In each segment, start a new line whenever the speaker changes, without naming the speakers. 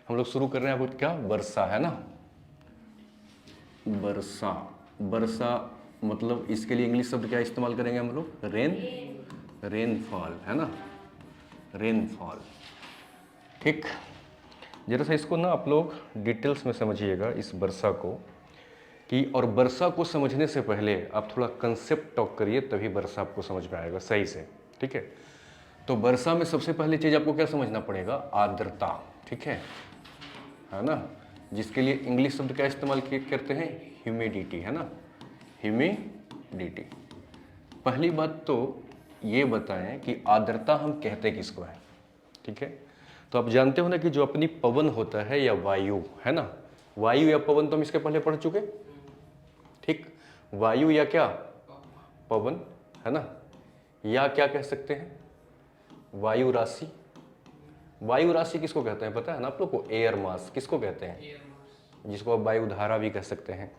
हम लोग शुरू कर रहे हैं आपको क्या, वर्षा है ना, वर्षा। वर्षा मतलब इसके लिए इंग्लिश शब्द क्या इस्तेमाल करेंगे हम लोग, रेन, रेनफॉल है ना, रेनफॉल। ठीक, जरा सा इसको ना आप लोग डिटेल्स में समझिएगा इस वर्षा को, कि और वर्षा को समझने से पहले आप थोड़ा कंसेप्ट टॉक करिए, तभी वर्षा आपको समझ में आएगा सही से। ठीक है, तो वर्षा में सबसे पहली चीज़ आपको क्या समझना पड़ेगा, आर्द्रता। ठीक है ना, जिसके लिए इंग्लिश शब्द क्या इस्तेमाल करते हैं, ह्यूमिडिटी है ना, ह्यूमिडिटी। पहली बात तो ये बताएं कि आर्द्रता हम कहते किसको है। ठीक है, तो आप जानते हो ना कि जो अपनी पवन होता है या वायु है ना, वायु या पवन तो हम इसके पहले पढ़ चुके। ठीक, वायु या क्या, पवन है ना, या क्या कह सकते हैं, वायु राशि। वायु राशि किसको कहते हैं पता है ना आप लोग को, एयर मास किसको कहते हैं, जिसको आप वायु धारा भी कह सकते हैं।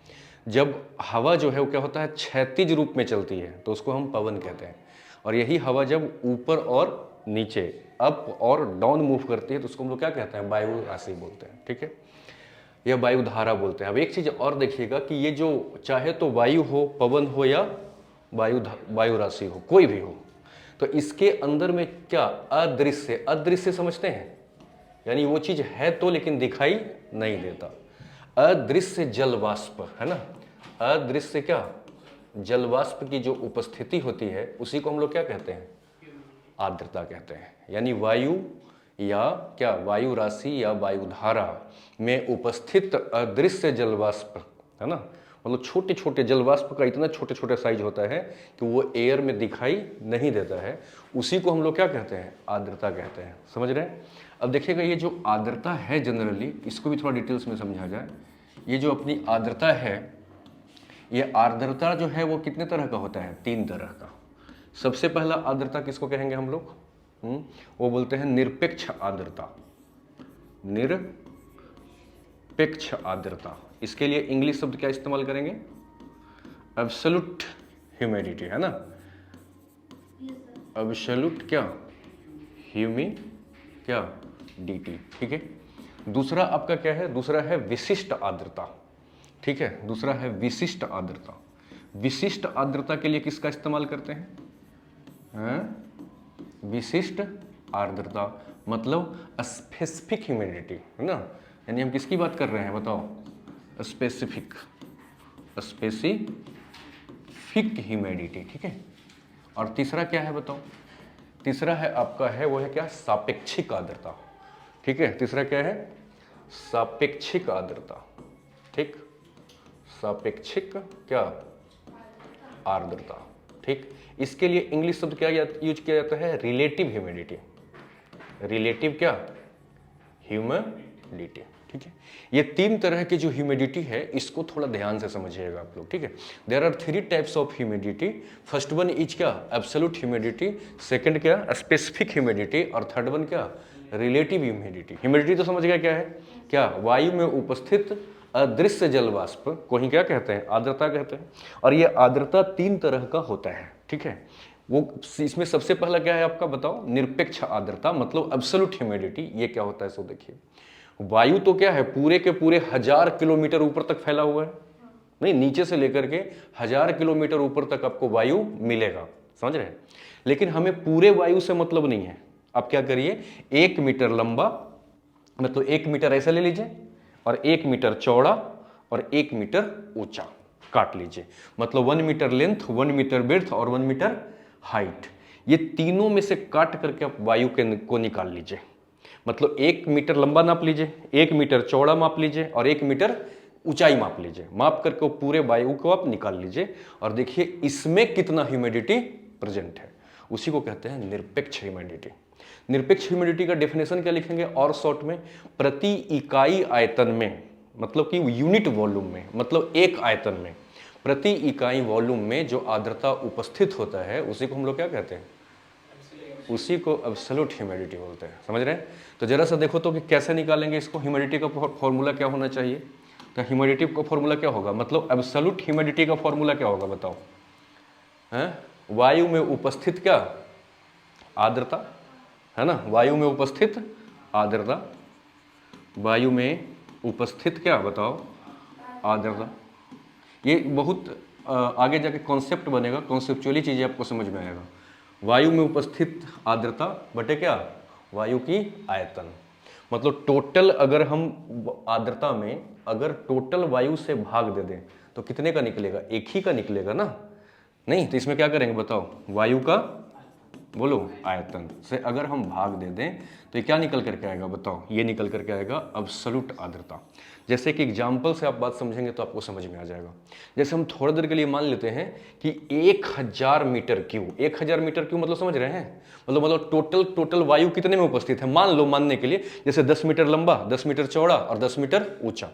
जब हवा जो है वो क्या होता है, क्षैतिज रूप में चलती है तो उसको हम पवन कहते हैं, और यही हवा जब ऊपर और नीचे, अप और डाउन मूव करती है तो उसको हम लोग क्या कहते हैं, वायु राशि बोलते हैं। ठीक है, या वायु धारा बोलते हैं। अब एक चीज़ और देखिएगा कि ये जो चाहे तो वायु हो, पवन हो या वायु राशि हो, कोई भी हो, तो इसके अंदर में क्या, अदृश्य, अदृश्य समझते हैं, यानी वो चीज़ है तो लेकिन दिखाई नहीं देता। अदृश्य जलवाष्प है ना, अदृश्य क्या, जलवाष्प की जो उपस्थिति होती है उसी को हम लोग क्या कहते हैं, आर्द्रता कहते हैं। यानी वायु या क्या, वायु राशि या वायु धारा में उपस्थित अदृश्य जलवाष्प है ना, मतलब छोटे छोटे जलवाष्प का इतना छोटे छोटे साइज होता है कि वो एयर में दिखाई नहीं देता है, उसी को हम लोग क्या कहते हैं, आर्द्रता कहते हैं। समझ रहे हैं। अब देखिएगा ये जो आर्द्रता है जनरली, इसको भी थोड़ा डिटेल्स में समझा जाए। ये जो अपनी आर्द्रता है, ये आर्द्रता जो है वो कितने तरह का होता है, 3 तरह का। सबसे पहला आर्द्रता किसको कहेंगे हम लोग, वो बोलते हैं निरपेक्ष आर्द्रता, निरपेक्ष आर्द्रता। इसके लिए इंग्लिश शब्द क्या इस्तेमाल करेंगे, एब्सोल्यूट ह्यूमिडिटी है ना, एब्सोल्यूट क्या, क्या, dt। ठीक है, दूसरा आपका क्या है, दूसरा है विशिष्ट आर्द्रता। ठीक है, दूसरा है विशिष्ट आर्द्रता। विशिष्ट आर्द्रता के लिए किसका इस्तेमाल करते हैं, विशिष्ट आर्द्रता मतलब स्पेसिफिक ह्यूमिडिटी है ना, यानी हम किसकी बात कर रहे हैं बताओ, स्पेसिफिक, स्पेसिफिक ह्यूमिडिटी। ठीक है, और तीसरा क्या है बताओ, तीसरा है आपका है वो है क्या, सापेक्षिक आर्द्रता। ठीक है, तीसरा क्या है, सापेक्षिक आर्द्रता। ठीक, सापेक्षिक क्या, आर्द्रता। ठीक, इसके लिए इंग्लिश शब्द क्या यूज किया जाता है, रिलेटिव ह्यूमिडिटी, रिलेटिव क्या, ह्यूमिडिटी। ठीक है, ये 3 तरह की जो ह्यूमिडिटी है इसको थोड़ा ध्यान से समझिएगा आप लोग। ठीक है, there are 3 types of humidity. First one is क्या, एब्सोल्यूट ह्यूमिडिटी, सेकंड क्या, स्पेसिफिक ह्यूमिडिटी, और थर्ड वन क्या, रिलेटिव ह्यूमिडिटी। ह्यूमिडिटी तो समझ गया क्या है, क्या, वायु में उपस्थित अदृश्य जलवाष्प को ही क्या कहते हैं, आर्द्रता कहते हैं। और ये आर्द्रता 3 तरह का होता है। ठीक है, वो इसमें सबसे पहला क्या है आपका बताओ, निरपेक्ष आर्द्रता मतलब एब्सोल्यूट ह्यूमिडिटी। ये क्या होता है सो देखिए, वायु तो क्या है, पूरे के पूरे 1000 किलोमीटर ऊपर तक फैला हुआ है, नहीं नीचे से लेकर के 1000 किलोमीटर ऊपर तक आपको वायु मिलेगा, समझ रहे हैं। लेकिन हमें पूरे वायु से मतलब नहीं है। आप क्या करिए, 1 मीटर लंबा, मतलब 1 मीटर ऐसा ले लीजिए, और 1 मीटर चौड़ा और 1 मीटर ऊंचा काट लीजिए, मतलब 1 मीटर लेंथ, 1 मीटर ब्रेड्थ और 1 मीटर हाइट। ये तीनों में से काट करके आप वायु को निकाल लीजिए, मतलब 1 मीटर लंबा नाप लीजिए, 1 मीटर चौड़ा माप लीजिए और 1 मीटर ऊंचाई माप लीजिए। माप करके वो पूरे वायु को आप निकाल लीजिए और देखिए इसमें कितना ह्यूमिडिटी प्रेजेंट है, उसी को कहते हैं निरपेक्ष ह्यूमिडिटी। निरपेक्ष ह्यूमिडिटी का डेफिनेशन क्या लिखेंगे और शॉर्ट में, प्रति इकाई आयतन में, मतलब कि यूनिट वॉल्यूम में, मतलब एक आयतन में, प्रति इकाई वॉल्यूम में जो आर्द्रता उपस्थित होता है उसी को हम लोग क्या कहते हैं, उसी को एब्सोल्यूट ह्यूमिडिटी बोलते हैं। समझ रहे हैं। तो जरा सा देखो तो कि कैसे निकालेंगे इसको, ह्यूमिडिटी का फॉर्मूला क्या होना चाहिए। तो ह्यूमिडिटी का फॉर्मूला क्या होगा, मतलब एब्सोल्यूट ह्यूमिडिटी का फॉर्मूला क्या होगा बताओ, हैं, वायु में उपस्थित क्या, आर्द्रता है ना, वायु में उपस्थित आर्द्रता वायु में उपस्थित क्या बताओ आर्द्रता। ये बहुत आगे जाके कॉन्सेप्ट बनेगा, कॉन्सेप्चुअली चीज़ें आपको समझ में आएगा। वायु में उपस्थित आर्द्रता बटे क्या, वायु की आयतन। मतलब टोटल अगर हम आर्द्रता में अगर टोटल वायु से भाग दे दें तो कितने का निकलेगा, एक ही का निकलेगा ना, नहीं तो इसमें क्या करेंगे बताओ, वायु का बोलो आयतन से अगर हम भाग दे दें तो ये क्या निकल करके आएगा बताओ, ये निकल करके आएगा अब्सोल्यूट आर्द्रता। जैसे कि एग्जाम्पल से आप बात समझेंगे तो आपको समझ में आ जाएगा। जैसे हम थोड़ी देर के लिए मान लेते हैं कि 1000 मीटर क्यूब, 1000 मीटर क्यूब मतलब समझ रहे हैं, मतलब टोटल वायु कितने में उपस्थित है, मान लो मानने के लिए जैसे 10 मीटर लंबा, 10 मीटर चौड़ा और 10 मीटर ऊंचा,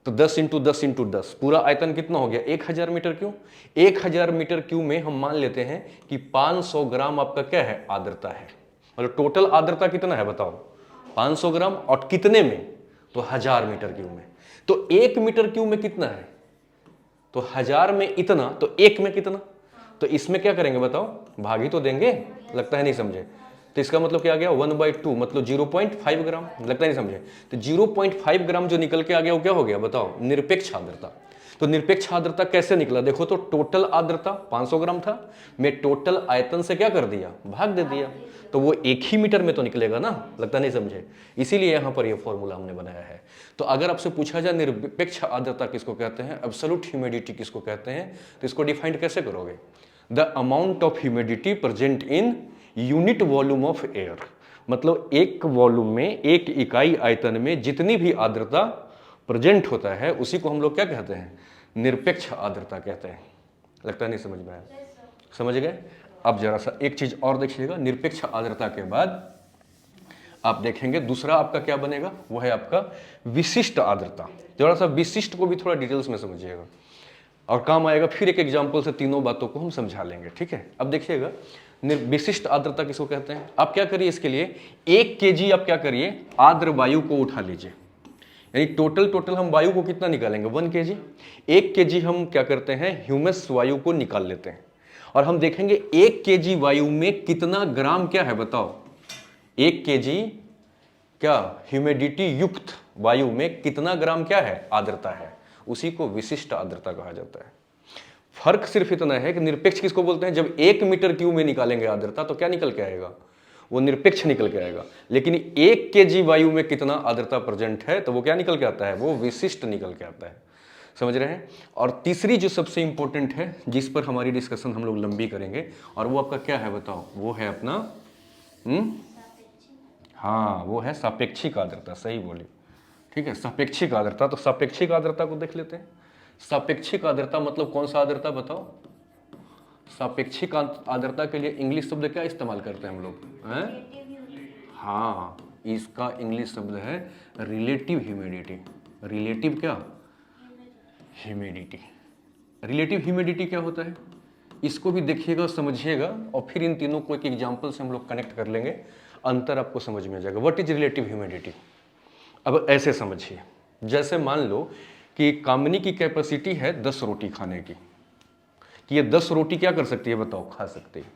तो 10 इंटू 10 इंटू 10 पूरा आयतन कितना हो गया 1000 मीटर क्यूब। 1000 मीटर क्यूब में हम मान लेते हैं कि 500 ग्राम आपका क्या है, आर्द्रता है। मतलब टोटल आर्द्रता कितना है बताओ, 500 ग्राम, और कितने में, तो 1000 मीटर क्यूब में। तो 1 मीटर क्यूब में कितना है, तो 1000 में इतना, तो 1 में कितना, तो इसमें क्या करेंगे बताओ, भाग ही तो देंगे, लगता है नहीं समझे। तो इसका मतलब क्या आ गया 1/2 मतलब 0.5 ग्राम, लगता है नहीं समझे। तो 0.5 ग्राम जो निकल के आ गया वो क्या हो गया बताओ, निरपेक्ष आर्द्रता। तो निरपेक्ष आर्द्रता कैसे निकला, देखो तो टोटल आर्द्रता 500 ग्राम था, मैं टोटल आयतन से क्या कर दिया, भाग दे दिया, तो वो एक ही मीटर में तो निकलेगा ना, लगता नहीं समझे। इसीलिए यहां पर ये फॉर्मूला हमने बनाया है। तो अगर आपसे पूछा जाए निरपेक्ष आर्द्रता किसको कहते हैं, एब्सोल्यूट ह्यूमिडिटी किसको कहते हैं, तो इसको डिफाइंड कैसे करोगे, the amount of humidity present in unit volume of air. मतलब एक वॉल्यूम में, एक इकाई आयतन में जितनी भी आर्द्रता प्रेजेंट होता है उसी को हम लोग क्या कहते हैं, निरपेक्ष आर्द्रता कहते हैं। लगता नहीं समझ में आया, समझ गए। अब जरा सा एक चीज और देखिएगा, निरपेक्ष आर्द्रता के बाद आप देखेंगे दूसरा आपका क्या बनेगा, वो है आपका विशिष्ट आर्द्रता। जरा सा विशिष्ट को भी थोड़ा डिटेल्स में समझिएगा और काम आएगा, फिर एक एग्जाम्पल से तीनों बातों को हम समझा लेंगे, ठीक है। अब देखिएगा विशिष्ट आर्द्रता किसको कहते हैं। आप क्या करिए, इसके लिए 1 kg आप क्या करिए, आर्द्र वायु को उठा लीजिए, यानी टोटल हम वायु को कितना निकालेंगे 1 kg। 1 kg हम क्या करते हैं, ह्यूमस वायु को निकाल लेते हैं और हम देखेंगे 1 kg वायु में कितना ग्राम क्या है बताओ, 1 kg क्या ह्यूमिडिटी युक्त वायु में कितना ग्राम क्या है, आर्द्रता है, उसी को विशिष्ट आर्द्रता कहा जाता है। फर्क सिर्फ इतना है कि निरपेक्ष किसको बोलते हैं, जब 1 मीटर क्यूब में निकालेंगे आर्द्रता तो क्या निकल के आएगा, वो निरपेक्ष निकल के आएगा। लेकिन 1 kg वायु में कितना आर्द्रता प्रेजेंट है तो वो क्या निकल के आता है, वो विशिष्ट निकल के आता है, समझ रहे हैं। और तीसरी जो सबसे इंपॉर्टेंट है जिस पर हमारी डिस्कशन हम लोग लंबी करेंगे, और वो आपका क्या है बताओ, वो है अपना हाँ वो है सापेक्षिक आर्द्रता, सही बोली, ठीक है, सापेक्षिक आर्द्रता। तो सापेक्षिक आर्द्रता को देख लेते हैं। सापेक्षिक आर्द्रता मतलब कौन सा आर्द्रता बताओ, सापेक्षिक आर्द्रता के लिए इंग्लिश शब्द क्या इस्तेमाल करते हैं हम लोग हैं, हाँ इसका इंग्लिश शब्द है रिलेटिव ह्यूमिडिटी। रिलेटिव क्या, ह्यूमिडिटी। रिलेटिव ह्यूमिडिटी क्या होता है, इसको भी देखिएगा समझिएगा और फिर इन तीनों को एक एग्जांपल से हम लोग कनेक्ट कर लेंगे, अंतर आपको समझ में आ जाएगा। What is relative humidity. अब ऐसे समझिए, जैसे मान लो कि कामनी की कैपेसिटी है 10 रोटी खाने की, कि ये 10 रोटी क्या कर सकती है बताओ, खा सकती है,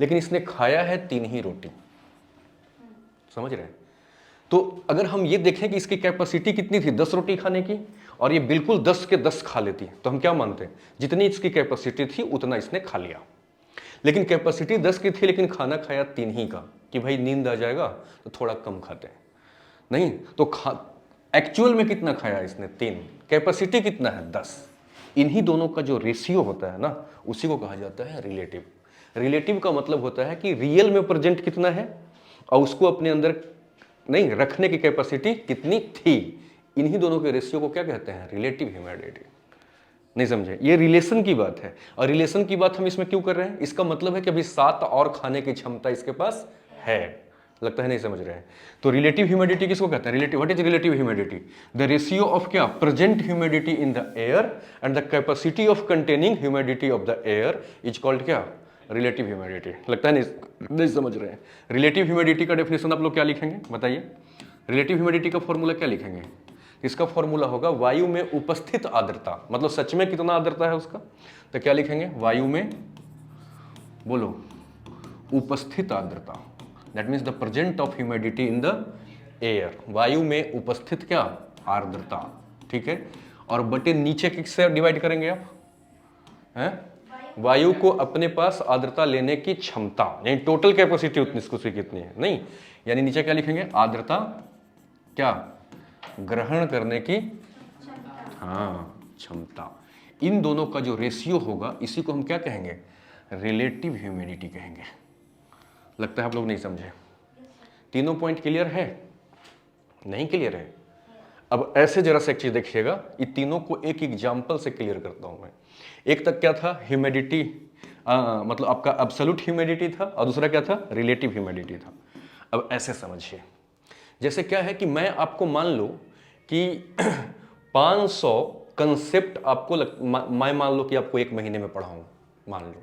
लेकिन इसने खाया है 3 ही रोटी, समझ रहे हैं। तो अगर हम ये देखें कि इसकी कैपेसिटी कितनी थी 10 रोटी खाने की और ये बिल्कुल 10 के 10 खा लेती, तो हम क्या मानते हैं, जितनी इसकी कैपेसिटी थी उतना इसने खा लिया। लेकिन कैपेसिटी 10 की थी लेकिन खाना खाया 3 ही का, कि भाई नींद आ जाएगा तो थोड़ा कम खाते हैं, नहीं तो एक्चुअल में कितना खाया इसने 3, कैपेसिटी कितना है 10। इन्हीं दोनों का जो रेशियो होता है ना उसी को कहा जाता है रिलेटिव। रिलेटिव का मतलब होता है कि रियल में प्रेजेंट कितना है और उसको अपने अंदर नहीं रखने की कैपेसिटी कितनी थी, इन्हीं दोनों के रेशियो को क्या कहते हैं, रिलेटिव ह्यूमिडिटी। नहीं समझे, ये रिलेशन की बात है। और रिलेशन की बात हम इसमें क्यों कर रहे हैं, इसका मतलब है कि अभी 7 और खाने की क्षमता इसके पास है, लगता है नहीं समझ रहे हैं। तो रिलेटिव ह्यूमिडिटी किसको कहते हैं, relative, what is relative humidity, the ratio of क्या, present humidity in the air and the capacity of containing humidity of the air is called क्या, रिलेटिव ह्यूमिडिटी। लगता है नहीं समझ रहे हैं। रिलेटिव ह्यूमिडिटी का डेफिनेशन आप लोग क्या लिखेंगे बताइए, रिलेटिव ह्यूमिडिटी का फॉर्मूला क्या लिखेंगे, इसका फॉर्मूला होगा वायु में उपस्थित आर्द्रता, मतलब सच में कितना आर्द्रता है उसका, तो क्या लिखेंगे, वायु में बोलो उपस्थित आर्द्रता, that means the present of humidity in the air, वायु में उपस्थित क्या, आर्द्रता, ठीक है। और बटे नीचे किससे डिवाइड करेंगे आप, हैं, वायु को अपने पास आर्द्रता लेने की क्षमता, यानी टोटल कैपेसिटी उतनी उसकी कितनी है, नहीं, यानी नीचे क्या लिखेंगे, आर्द्रता क्या, ग्रहण करने की, हाँ, क्षमता। इन दोनों का जो रेशियो होगा इसी को हम क्या कहेंगे, रिलेटिव ह्यूमिडिटी कहेंगे। लगता है आप लोग नहीं समझे। तीनों पॉइंट क्लियर है, नहीं क्लियर है? अब ऐसे जरा सा एक चीज देखिएगा, ये तीनों को एक एग्जाम्पल से क्लियर करता हूं मैं। एक तक क्या था, ह्यूमिडिटी, मतलब आपका एब्सोल्यूट ह्यूमिडिटी था, और दूसरा क्या था, रिलेटिव ह्यूमिडिटी था। अब ऐसे समझिए, जैसे क्या है कि मैं आपको मान लो कि 500 कंसेप्ट आपको मैं मान लो कि आपको एक महीने में पढ़ाऊं, मान लो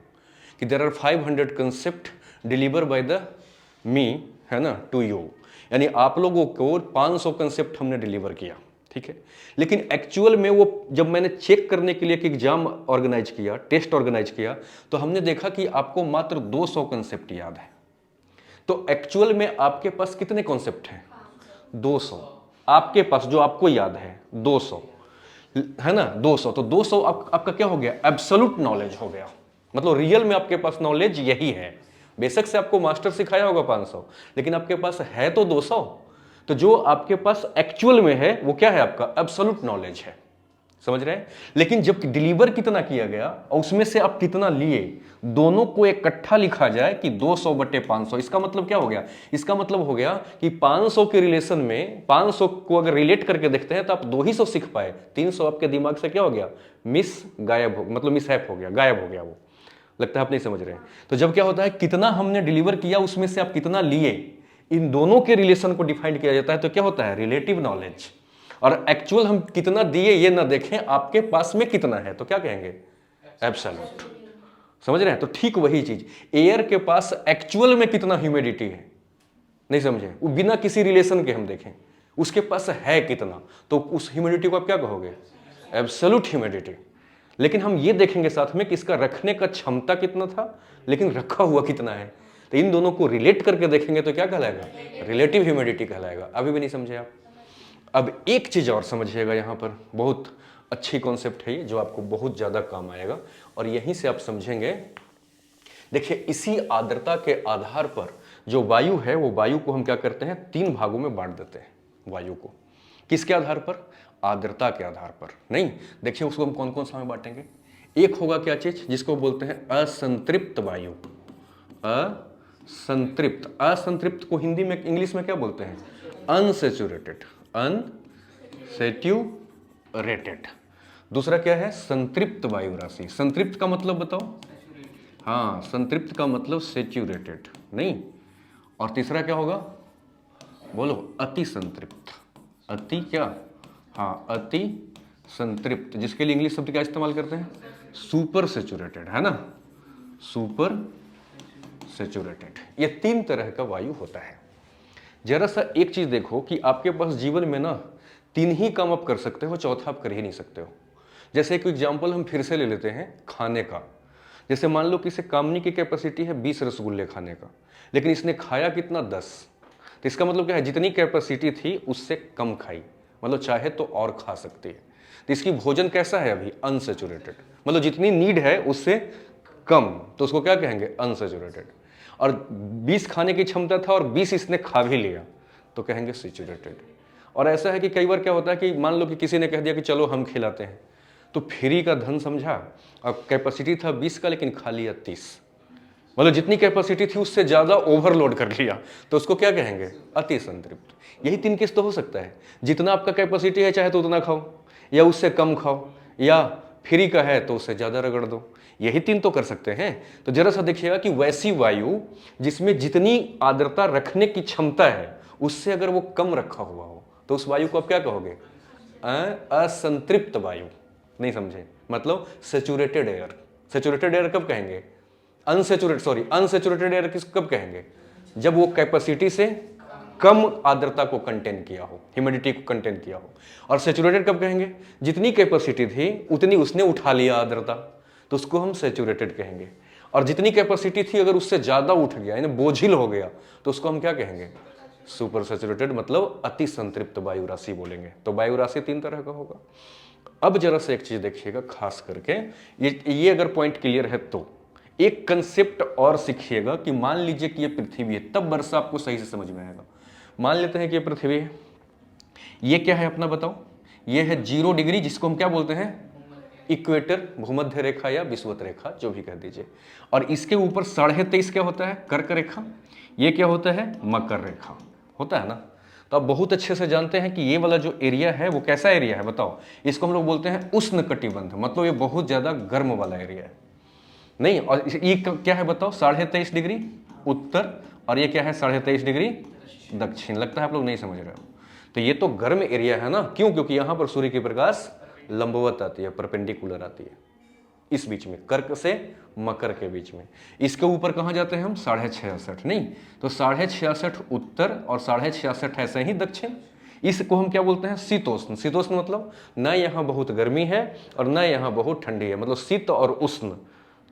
कि there are 500 concept deliver by the me, है ना, टू यू, यानी आप लोगों को 500 कंसेप्ट हमने डिलीवर किया, ठीक है। लेकिन एक्चुअल में वो जब मैंने चेक करने के लिए एक एग्जाम ऑर्गेनाइज किया, टेस्ट ऑर्गेनाइज किया, तो हमने देखा कि आपको मात्र 200 कंसेप्ट याद है। तो एक्चुअल में आपके पास कितने कॉन्सेप्ट हैं, 200 आपके पास, जो आपको याद है 200, है ना, 200। तो 200 आपका क्या हो गया, एब्सोल्यूट नॉलेज हो गया, मतलब रियल में आपके पास नॉलेज यही है। बेशक से आपको मास्टर सिखाया होगा 500, लेकिन आपके पास है तो 200। तो जो आपके पास एक्चुअल में है वो क्या है, आपका एब्सोल्यूट नॉलेज है, समझ रहे हैं। लेकिन जब डिलीवर कितना किया गया और उसमें से आप कितना लिए, दोनों को इकट्ठा लिखा जाए कि 200 बटे 500, इसका मतलब क्या हो गया, इसका मतलब हो गया कि 500 के रिलेशन में 500 को अगर रिलेट करके देखते हैं तो आप 200 सीख पाए, 300 आपके दिमाग से क्या हो गया, गायब हो, मतलब मिसहैप हो गया, गायब हो गया वो। लगता है आप नहीं समझ रहे हैं। तो जब क्या होता है, कितना हमने डिलीवर किया उसमें से आप कितना लिए, इन दोनों के रिलेशन को डिफाइन किया जाता है, तो क्या होता है, रिलेटिव नॉलेज। और एक्चुअल हम कितना दिए ये ना देखें, आपके पास में कितना है तो क्या कहेंगे, एब्सोल्यूट। समझ रहे हैं। तो ठीक वही चीज, एयर के पास एक्चुअल में कितना ह्यूमिडिटी है, नहीं समझे, वो बिना किसी रिलेशन के हम देखें उसके पास है कितना, तो उस ह्यूमिडिटी को आप क्या कहोगे, एब्सोल्यूट ह्यूमिडिटी। लेकिन हम ये देखेंगे साथ में कि इसका रखने का क्षमता कितना था, लेकिन रखा हुआ कितना है। तो इन दोनों को रिलेट करके देखेंगे तो क्या कहलाएगा, रिलेटिव ह्यूमिडिटी कहलाएगा। अभी भी नहीं समझे आप। अब एक चीज और समझिएगा, यहाँ पर बहुत अच्छी कॉन्सेप्ट है ये, जो आपको बहुत ज्यादा काम आएगा, और यहीं से आप समझेंगे। देखिए, इसी आर्द्रता के आधार पर जो वायु है, वो वायु को हम क्या करते हैं, 3 भागों में बांट देते हैं वायु को। किसके आधार पर, आर्द्रता के आधार पर। नहीं, देखिए उसको हम कौन कौन सा में बांटेंगे। एक होगा क्या चीज, जिसको बोलते हैं असंतृप्त वायु। असंतृप्त, असंतृप्त को हिंदी में, इंग्लिश में क्या बोलते हैं, अनसेचुरेटेड, अनसेचुरेटेड। दूसरा क्या है, संतृप्त वायु राशि। संतृप्त का मतलब बताओ, हाँ, संतृप्त का मतलब सेचुरेटेड, नहीं। और तीसरा क्या होगा, बोलो, अति संतृप्त। अति क्या, हाँ, अति संतृप्त, जिसके लिए इंग्लिश शब्द क्या इस्तेमाल करते हैं, सुपर सेचुरेटेड, है ना, सुपर सेचुरेटेड। ये 3 तरह का वायु होता है। जरा सा एक चीज देखो कि आपके पास जीवन में ना 3 ही काम आप कर सकते हो, चौथा आप कर ही नहीं सकते हो। जैसे एक एग्जाम्पल हम फिर से ले लेते हैं खाने का। जैसे मान लो किसी कामनी की कैपेसिटी है 20 रसगुल्ले खाने का, लेकिन इसने खाया कितना, 10। तो इसका मतलब क्या है, जितनी कैपेसिटी थी उससे कम खाई, मतलब चाहे तो और खा सकती है। तो इसकी भोजन कैसा है अभी, अनसेचुरेटेड, मतलब जितनी नीड है उससे कम, तो उसको क्या कहेंगे, अनसेचुरेटेड। और 20 खाने की क्षमता था और 20 इसने खा भी लिया, तो कहेंगे सेचुरेटेड। और ऐसा है कि कई बार क्या होता है कि मान लो कि किसी ने कह दिया कि चलो हम खिलाते हैं, तो फ्री का धन समझा, और कैपेसिटी था 20 का लेकिन खा लिया 30, मतलब जितनी कैपेसिटी थी उससे ज्यादा ओवरलोड कर लिया, तो उसको क्या कहेंगे, अति संतृप्त। यही 3 केस तो हो सकता है, जितना आपका कैपेसिटी है चाहे तो उतना खाओ, या उससे कम खाओ, या फ्री का है तो उससे ज्यादा रगड़ दो। यही 3 तो कर सकते हैं। तो जरा सा देखिएगा कि वैसी वायु जिसमें जितनी आर्द्रता रखने की क्षमता है उससे अगर वो कम रखा हुआ हो, तो उस वायु को आप क्या कहोगे, असंतृप्त वायु। नहीं समझे, मतलब सेचुरेटेड एयर। सेचुरेटेड एयर कब कहेंगे, अनसेचुरेटेड एयर किस कब कहेंगे, जब वो कैपेसिटी से कम आर्द्रता को कंटेन किया हो, ह्यूमिडिटी को कंटेन किया हो। और सेचुरेटेड कब कहेंगे, जितनी कैपेसिटी थी उतनी उसने उठा लिया आर्द्रता, तो उसको हम सेचुरेटेड कहेंगे। और जितनी कैपेसिटी थी अगर उससे ज्यादा उठ गया, यानी बोझिल हो गया, तो उसको हम क्या कहेंगे, सुपर सैचुरेटेड मतलब अति संतृप्त वायु राशि बोलेंगे। तो वायु राशि 3 तरह का होगा। अब जरा से एक चीज देखिएगा खास करके, ये अगर पॉइंट क्लियर है तो एक कंसेप्ट और सीखिएगा कि मान लीजिए कि ये पृथ्वी है, तब वर्षा आपको सही से समझ में आएगा। मान लेते हैं कि ये पृथ्वी है, ये क्या है अपना बताओ, ये है 0 डिग्री, जिसको हम क्या बोलते हैं, इक्वेटर, भूमध्य रेखा या विषुवत रेखा जो भी कह दीजिए। और इसके ऊपर 23.5 क्या होता है, कर्क रेखा। ये क्या होता है, मकर रेखा होता है ना। तो आप बहुत अच्छे से जानते हैं कि ये वाला जो एरिया है वो कैसा एरिया है बताओ, इसको हम लोग बोलते हैं उष्ण कटिबंध, मतलब ये बहुत ज्यादा गर्म वाला एरिया है। नहीं, और ये क्या है बताओ, 23.5 डिग्री उत्तर, और ये क्या है 23.5 डिग्री दक्षिण। लगता है आप लोग नहीं समझ रहे हो। तो ये तो गर्म एरिया है ना, क्यों, क्योंकि यहां पर सूर्य की प्रकाश लंबवत आती है, परपेंडिकुलर आती है, इस बीच में कर्क से मकर के बीच में। इसके ऊपर कहां जाते हैं हम, 66.5, नहीं तो 66.5 उत्तर और 66.5 ऐसे ही दक्षिण। इसको हम क्या बोलते हैं, शीतोष्ण। शीतोष्ण मतलब न यहाँ बहुत गर्मी है और न यहाँ बहुत ठंडी है, मतलब शीत और उष्ण,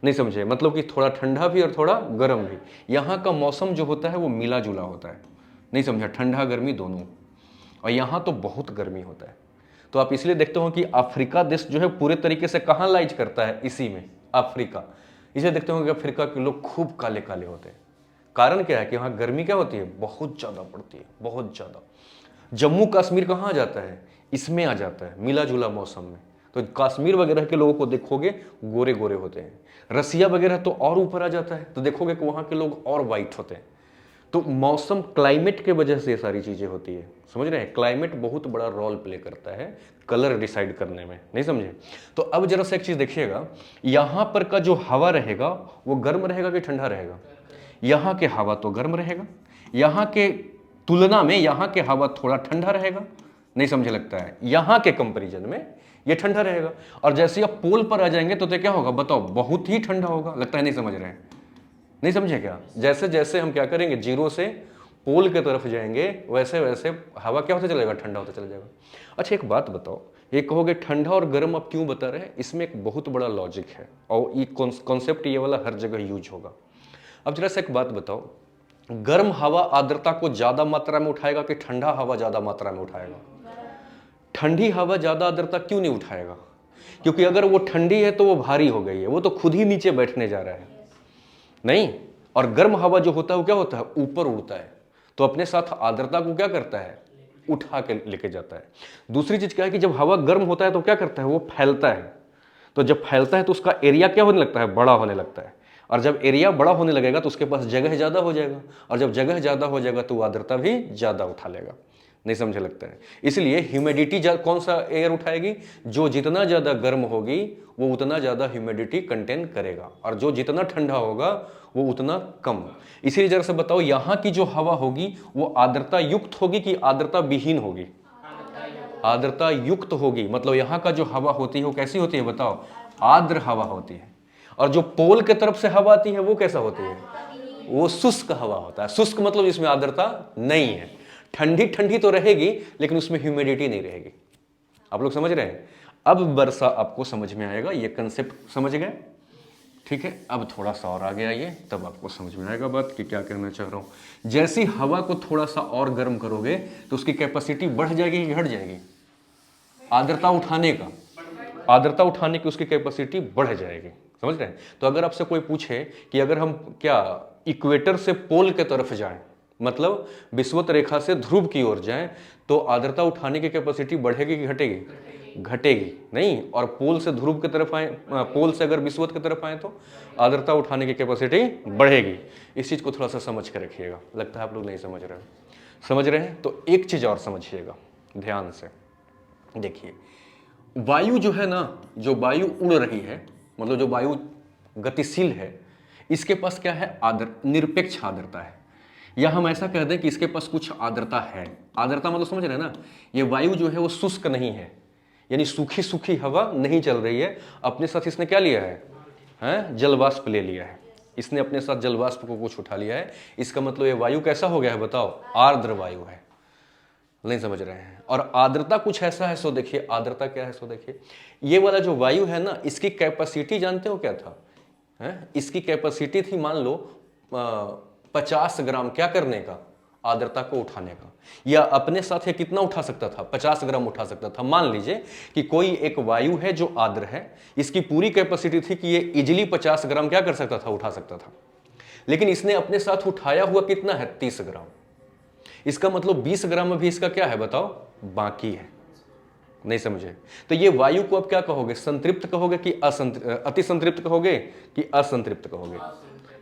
नहीं समझे, मतलब कि थोड़ा ठंडा भी और थोड़ा गर्म भी। यहाँ का मौसम जो होता है वो मिला जुला होता है, नहीं समझा, ठंडा गर्मी दोनों। और यहाँ तो बहुत गर्मी होता है। तो आप इसलिए देखते हो कि अफ्रीका देश जो है पूरे तरीके से कहाँ लाइज करता है, इसी में, अफ्रीका। इसलिए देखते हो कि अफ्रीका के लोग खूब काले काले होते हैं। कारण क्या है कि वहाँ गर्मी क्या होती है, बहुत ज़्यादा पड़ती है, बहुत ज़्यादा। जम्मू कश्मीर कहाँ आ जाता है, इसमें आ जाता है, मिला जुला मौसम में। तो कश्मीर वगैरह के लोगों को देखोगे गोरे गोरे होते हैं। रसिया वगैरह तो और ऊपर आ जाता है, तो देखोगे कि वहाँ के लोग और वाइट होते हैं। तो मौसम, क्लाइमेट के वजह से ये सारी चीज़ें होती है, समझ रहे हैं। क्लाइमेट बहुत बड़ा रोल प्ले करता है कलर डिसाइड करने में, नहीं समझे। तो अब जरा सा एक चीज़ देखिएगा, यहाँ पर का जो हवा रहेगा वो गर्म रहेगा कि ठंडा रहेगा, यहाँ के हवा तो गर्म रहेगा, यहाँ के तुलना में यहाँ के हवा थोड़ा ठंडा रहेगा, नहीं समझे लगता है, यहाँ के कंपैरिजन में ये ठंडा रहेगा। और जैसे आप पोल पर आ जाएंगे तो क्या होगा बताओ, बहुत ही ठंडा होगा। लगता है नहीं समझ रहे हैं, नहीं समझे क्या। जैसे जैसे हम क्या करेंगे, 0 से पोल के तरफ जाएंगे वैसे वैसे हवा क्या होता चलेगा, ठंडा होता चला जाएगा। अच्छा एक बात बताओ, ये कहोगे ठंडा और गर्म आप क्यों बता रहे हैं, इसमें एक बहुत बड़ा लॉजिक है और ये कॉन्सेप्ट ये वाला हर जगह यूज होगा। अब जरा सा एक बात बताओ, गर्म हवा आर्द्रता को ज्यादा मात्रा में उठाएगा कि ठंडा हवा ज्यादा मात्रा में उठाएगा। ठंडी हवा ज्यादा आर्द्रता क्यों नहीं उठाएगा, क्योंकि अगर वो ठंडी है तो वो भारी हो गई है, वो तो खुद ही नीचे बैठने जा रहा है, नहीं। और गर्म हवा जो होता है वो क्या होता है, ऊपर उड़ता है, तो अपने साथ आर्द्रता को क्या करता है, उठा के लेके जाता है। दूसरी चीज क्या है कि जब हवा गर्म होता है तो क्या करता है, वो फैलता है। तो जब फैलता है तो उसका एरिया क्या होने लगता है, बड़ा होने लगता है। और जब एरिया बड़ा होने लगेगा तो उसके पास जगह ज्यादा हो जाएगा, और जब जगह ज्यादा हो जाएगा तो आर्द्रता भी ज्यादा उठा लेगा, नहीं समझे लगता है। इसलिए ह्यूमिडिटी कौन सा एयर उठाएगी, जो जितना ज्यादा गर्म होगी वो उतना ज्यादा ह्यूमिडिटी कंटेन करेगा, और जो जितना ठंडा होगा वो उतना कम। इसीलिए जरा से बताओ, यहाँ की जो हवा होगी वो आर्द्रता युक्त होगी कि आर्द्रता विहीन होगी, आर्द्रता युक्त होगी। मतलब यहाँ का जो हवा होती है वो कैसी होती है बताओ, आर्द्र हवा होती है। और जो पोल के तरफ से हवा आती है वो कैसा होती है, वो शुष्क हवा होता है। शुष्क मतलब इसमें आर्द्रता नहीं है, ठंडी ठंडी तो रहेगी लेकिन उसमें ह्यूमिडिटी नहीं रहेगी। आप लोग समझ रहे हैं। अब वर्षा आपको समझ में आएगा, ये कंसेप्ट समझ गए, ठीक है। अब थोड़ा सा और आगे आइए, तब आपको समझ में आएगा बात कि क्या कहना चाह रहा हूं। जैसी हवा को थोड़ा सा और गर्म करोगे तो उसकी कैपेसिटी बढ़ जाएगी कि घट जाएगी, आर्द्रता उठाने का, आर्द्रता उठाने की उसकी कैपेसिटी बढ़ जाएगी, समझ रहे हैं। तो अगर आपसे कोई पूछे कि अगर हम क्या इक्वेटर से पोल के तरफ जाएं, मतलब विषुवत रेखा से ध्रुव की ओर जाएं, तो आर्द्रता उठाने की कैपेसिटी बढ़ेगी कि घटेगी, घटेगी, नहीं। और पोल से ध्रुव की तरफ आए, पोल से अगर विषुवत की तरफ आए तो आर्द्रता उठाने की कैपेसिटी बढ़ेगी। इस चीज को थोड़ा सा समझ कर रखिएगा, लगता है आप लोग नहीं समझ रहे हैं। समझ रहे हैं तो एक चीज और समझिएगा ध्यान से, देखिए वायु जो है ना, जो वायु उड़ रही है, मतलब जो वायु गतिशील है, इसके पास क्या है, निरपेक्ष आर्द्रता है। या हम ऐसा कह दें कि इसके पास कुछ आर्द्रता है। आर्द्रता मतलब समझ रहे हैं ना, ये वायु जो है वो शुष्क नहीं है, यानी सूखी सूखी हवा नहीं चल रही है। अपने साथ इसने क्या लिया है, जलवाष्प ले लिया है, इसने अपने साथ जलवाष्प को कुछ उठा लिया है। इसका मतलब ये वायु कैसा हो गया है बताओ, आर्द्र वायु है, नहीं समझ रहे हैं। और आर्द्रता कुछ ऐसा है, सो देखिए आर्द्रता क्या है, सो देखिए ये वाला जो वायु है ना, इसकी कैपेसिटी जानते हो क्या था, इसकी कैपेसिटी थी मान लो 50 ग्राम क्या करने का, आर्द्रता को उठाने का, या अपने साथ ये कितना उठा सकता था, 50 ग्राम उठा सकता था। मान लीजिए कि कोई एक वायु है जो आर्द्र है, इसकी पूरी कैपेसिटी थी कि ये इजिली 50 ग्राम क्या कर सकता था, उठा सकता था, लेकिन इसने अपने साथ उठाया हुआ कितना है, 30 ग्राम। इसका मतलब 20 ग्राम अभी इसका क्या है बताओ, बाकी है। नहीं समझे? तो ये वायु को अब क्या कहोगे, संतृप्त कहोगे कि अति संतृप्त कहोगे कि असंतृप्त कहोगे?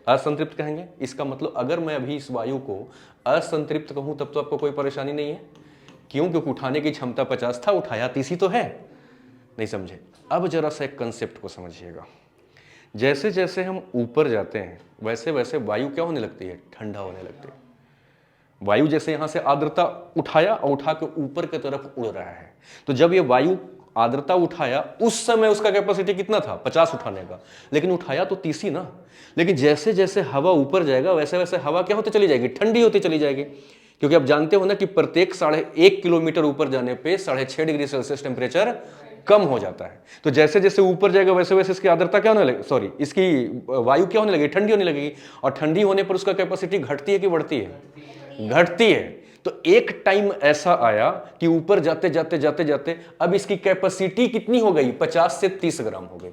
असंतृप्त कहेंगे। इसका मतलब अगर मैं अभी इस वायु को असंतृप्त कहूं तब तो आपको कोई परेशानी नहीं है। क्यों? क्योंकि उठाने की क्षमता 50 था, उठाया 30 ही तो है। नहीं समझे? अब जरा सा एक कंसेप्ट को समझिएगा। जैसे जैसे हम ऊपर जाते हैं वैसे वैसे वायु क्या होने लगती है, ठंडा होने लगती है। वायु जैसे यहां से आर्द्रता उठाया और उठा के ऊपर की तरफ उड़ रहा है, तो जब ये वायु आर्द्रता उठाया उस समय उसका कैपेसिटी कितना था, 50 उठाने का, लेकिन उठाया तो 30 ही ना। लेकिन जैसे जैसे हवा ऊपर जाएगा वैसे वैसे हवा क्या होती चली जाएगी, ठंडी होती चली जाएगी। क्योंकि आप जानते हो ना कि प्रत्येक 1.5 किलोमीटर ऊपर जाने पे 6.5 डिग्री सेल्सियस टेम्परेचर कम हो जाता है। तो जैसे जैसे ऊपर जाएगा वैसे वैसे इसकी आर्द्रता क्या होने लगेगी, सॉरी इसकी वायु क्या होने लगेगी, ठंडी होने लगेगी। और ठंडी होने पर उसका कैपेसिटी घटती है कि बढ़ती है, घटती है। तो एक टाइम ऐसा आया कि ऊपर जाते जाते जाते जाते अब इसकी कैपेसिटी कितनी हो गई, 50 से 30 ग्राम हो गई,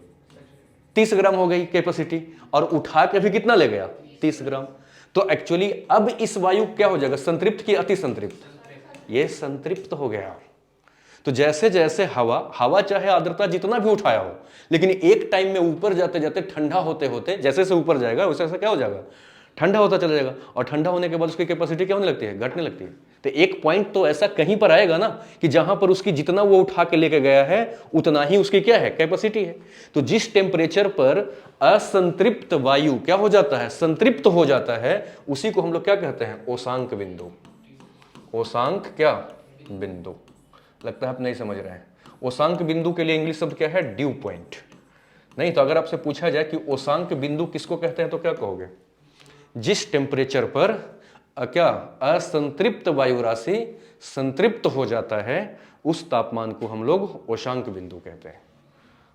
30 ग्राम हो गई कैपेसिटी, और उठा के भी कितना ले गया, 30 ग्राम। तो एक्चुअली अब इस वायु क्या हो जाएगा, संतृप्त की अति संतृप्त, ये संतृप्त हो गया। तो जैसे जैसे हवा चाहे आर्द्रता जितना भी उठाया हो, लेकिन एक टाइम में ऊपर जाते जाते ठंडा होते होते जैसे से ऊपर जाएगा वैसे वैसे क्या हो जाएगा, ठंडा होता चला जाएगा। और ठंडा होने के बाद उसकी कैपेसिटी क्या होने लगती है, घटने लगती है। तो एक पॉइंट तो ऐसा कहीं पर आएगा ना कि जहां पर उसकी जितना वो उठा के लेके गया है उतना ही उसकी क्या है, कैपेसिटी है। तो जिस टेम्परेचर पर असंतृप्त वायु क्या हो जाता है, संतृप्त हो जाता है, उसी को हम लोग क्या कहते हैं, ओसांक बिंदु। ओसांक क्या बिंदु, लगता है आप नहीं समझ रहे हैं। ओसांक बिंदु के लिए इंग्लिश शब्द क्या है, ड्यू पॉइंट। नहीं तो अगर आपसे पूछा जाए कि ओसांक बिंदु किसको कहते हैं तो क्या कहोगे, जिस टेम्परेचर पर क्या असंतृप्त वायु राशि संतृप्त हो जाता है उस तापमान को हम लोग ओशांक बिंदु कहते हैं।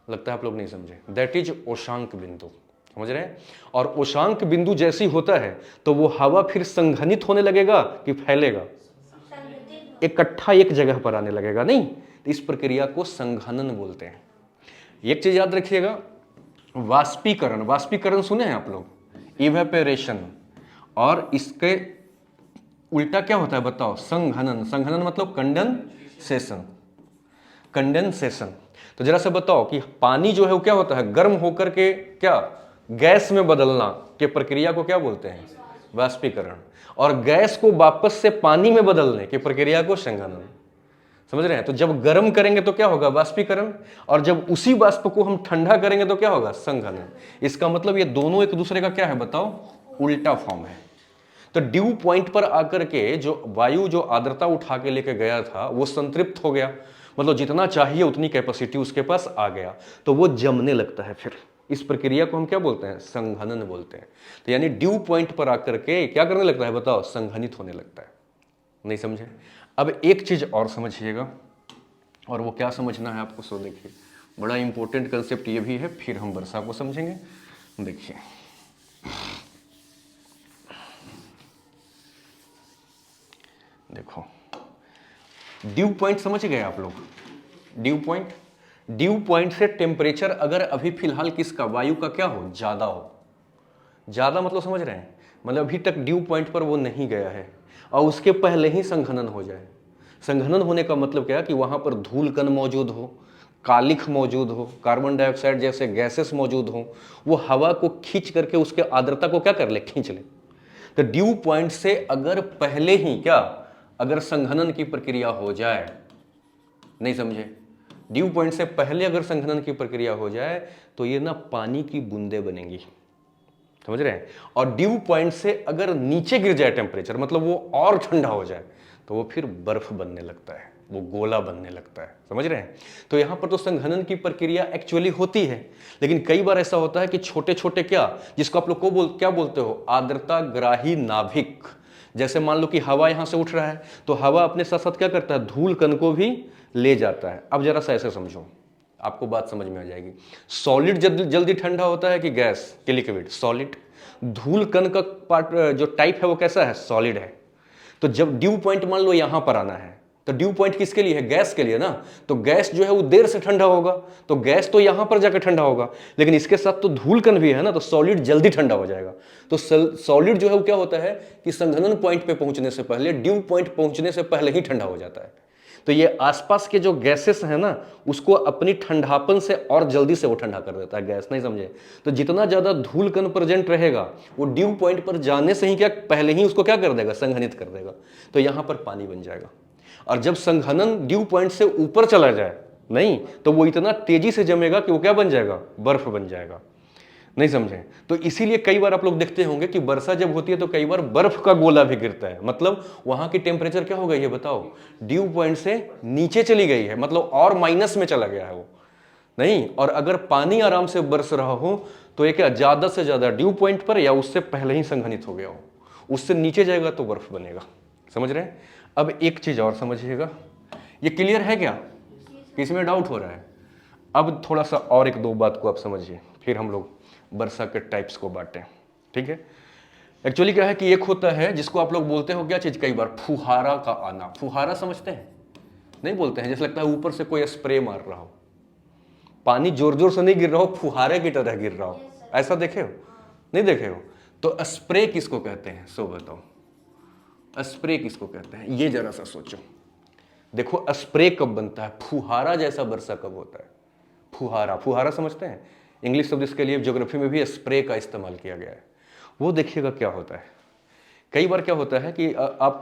लगता है आप लोग नहीं समझे, दैट इज ओशांक बिंदु। समझ रहे हैं? और ओशांक बिंदु जैसी होता है तो वो हवा फिर संघनित होने लगेगा कि फैलेगा, इकट्ठा एक जगह पर आने लगेगा। नहीं, तो इस प्रक्रिया को संघनन बोलते हैं। एक चीज याद रखिएगा, वाष्पीकरण, वाष्पीकरण सुने हैं आप लोग, इवेपोरेशन, और इसके उल्टा क्या होता है बताओ, संघनन। संघनन मतलब कंडेंसेशन, कंडेंसेशन। तो जरा से बताओ कि पानी जो है वो क्या होता है, गर्म होकर के क्या गैस में बदलना के प्रक्रिया को क्या बोलते हैं, वाष्पीकरण। और गैस को वापस से पानी में बदलने की प्रक्रिया को संघनन। समझ रहे हैं? तो जब गर्म करेंगे तो क्या होगा, वाष्पीकरण, और जब उसी वाष्प को हम ठंडा करेंगे तो क्या होगा, संघनन। इसका मतलब ये दोनों एक दूसरे का क्या है बताओ, उल्टा फॉर्म है। तो ड्यू पॉइंट पर आकर के जो वायु जो आर्द्रता उठा के लेके गया था वो संतृप्त हो गया, मतलब जितना चाहिए उतनी कैपेसिटी उसके पास आ गया, तो वो जमने लगता है। फिर इस प्रक्रिया को हम क्या बोलते हैं, संघनन बोलते हैं। तो यानी ड्यू पॉइंट पर आकर के क्या करने लगता है बताओ, संघनित होने लगता है। नहीं समझे? अब एक चीज और समझिएगा, और वो क्या समझना है आपको, सो देखिए बड़ा इंपॉर्टेंट कंसेप्ट ये भी है, फिर हम वर्षा को समझेंगे। देखिए देखो, ड्यू पॉइंट समझ गए आप लोग, ड्यू पॉइंट, ड्यू पॉइंट से टेम्परेचर अगर अभी फिलहाल किसका, वायु का क्या हो, ज्यादा हो, ज्यादा मतलब समझ रहे हैं, मतलब अभी तक ड्यू पॉइंट पर वो नहीं गया है और उसके पहले ही संघनन हो जाए। संघनन होने का मतलब क्या है कि वहां पर धूल कण मौजूद हो, कालिख मौजूद हो, कार्बन डाइऑक्साइड जैसे गैसेस मौजूद हो, वो हवा को खींच करके उसके आर्द्रता को क्या कर ले, खींच ले। तो ड्यू पॉइंट से अगर पहले ही क्या, अगर संघनन की प्रक्रिया हो जाए, नहीं समझे, ड्यू पॉइंट से पहले अगर संघनन की प्रक्रिया हो जाए तो ये ना पानी की बूंदें बनेंगी। समझ रहे हैं? और ड्यू पॉइंट से अगर नीचे गिर जाए टेम्परेचर, मतलब वो और ठंडा हो जाए, तो वो फिर बर्फ बनने लगता है, वो गोला बनने लगता है। समझ रहे हैं? तो यहां पर तो संघनन की प्रक्रिया एक्चुअली होती है, लेकिन कई बार ऐसा होता है कि छोटे छोटे क्या, जिसको आप लोग को क्या बोलते हो, आर्द्रता ग्राही नाभिक। जैसे मान लो कि हवा यहां से उठ रहा है तो हवा अपने साथ साथ क्या करता है, धूल कण को भी ले जाता है। अब जरा सा ऐसे समझो, आपको बात समझ में आ जाएगी। सॉलिड जल्दी ठंडा होता है कि गैस के लिक्विड, सॉलिड। धूल कण का पार्ट जो टाइप है वो कैसा है, सॉलिड है। तो जब ड्यू पॉइंट मान लो यहां पर आना है, तो ड्यू पॉइंट किसके लिए है? गैस के लिए ना। तो गैस जो है वो देर से ठंडा होगा, तो गैस तो यहां पर जाकर ठंडा होगा, लेकिन इसके साथ तो धूलकण भी है ना, तो सॉलिड जल्दी ठंडा हो जाएगा। तो सॉलिड जो है वो क्या होता है कि संघनन पॉइंट पे पहुंचने से पहले, ड्यू पॉइंट पहुंचने से पहले ही ठंडा हो जाता है। तो ये आसपास के जो गैसेस है ना, उसको अपनी ठंडापन से और जल्दी से वो ठंडा कर देता है गैस, नहीं समझे? तो जितना ज्यादा धूलकण प्रेजेंट रहेगा, वो ड्यू पॉइंट पर जाने से ही क्या पहले ही उसको क्या कर देगा? संघनित कर देगा। तो यहां पर पानी बन जाएगा। और जब संघनन ड्यू पॉइंट से ऊपर चला जाए, नहीं, तो वो इतना तेजी से जमेगा कि वो क्या बन जाएगा? बर्फ बन जाएगा, नहीं समझे? तो इसीलिए कई बार आप लोग देखते होंगे कि वर्षा जब होती है तो कई बार बर्फ का गोला भी गिरता है। मतलब वहां की टेम्परेचर क्या हो गई है बताओ? ड्यू पॉइंट से नीचे चली गई है, मतलब और माइनस में चला गया है वो, नहीं। और अगर पानी आराम से बरस रहा हो तो ये क्या ज्यादा से ज्यादा ड्यू पॉइंट पर या उससे पहले ही संघनित हो गया हो, उससे नीचे जाएगा तो बर्फ बनेगा। समझ रहे हैं? अब एक चीज और समझिएगा, ये क्लियर है क्या? किसी में डाउट हो रहा है? अब थोड़ा सा और एक दो बात को आप समझिए, फिर हम लोग वर्षा के टाइप्स को बांटें, ठीक है? एक्चुअली क्या है कि एक होता है जिसको आप लोग बोलते हो क्या चीज, कई बार फुहारा का आना। फुहारा समझते हैं? नहीं बोलते हैं? जैसे लगता है ऊपर से कोई स्प्रे मार रहा हो, पानी जोर जोर से नहीं गिर रहा हो, फुहारे की तरह गिर रहा हो। ऐसा देखे हो? नहीं देखे हो? तो स्प्रे किसको कहते हैं? सो बताओ, स्प्रे किसको कहते हैं? ये जरा सा सोचो। देखो स्प्रे कब बनता है, फुहारा जैसा वर्षा कब होता है? फुहारा, फुहारा समझते हैं? इंग्लिश शब्द इसके लिए ज्योग्राफी में भी स्प्रे का इस्तेमाल किया गया है। वो देखिएगा क्या होता है। कई बार क्या होता है कि आप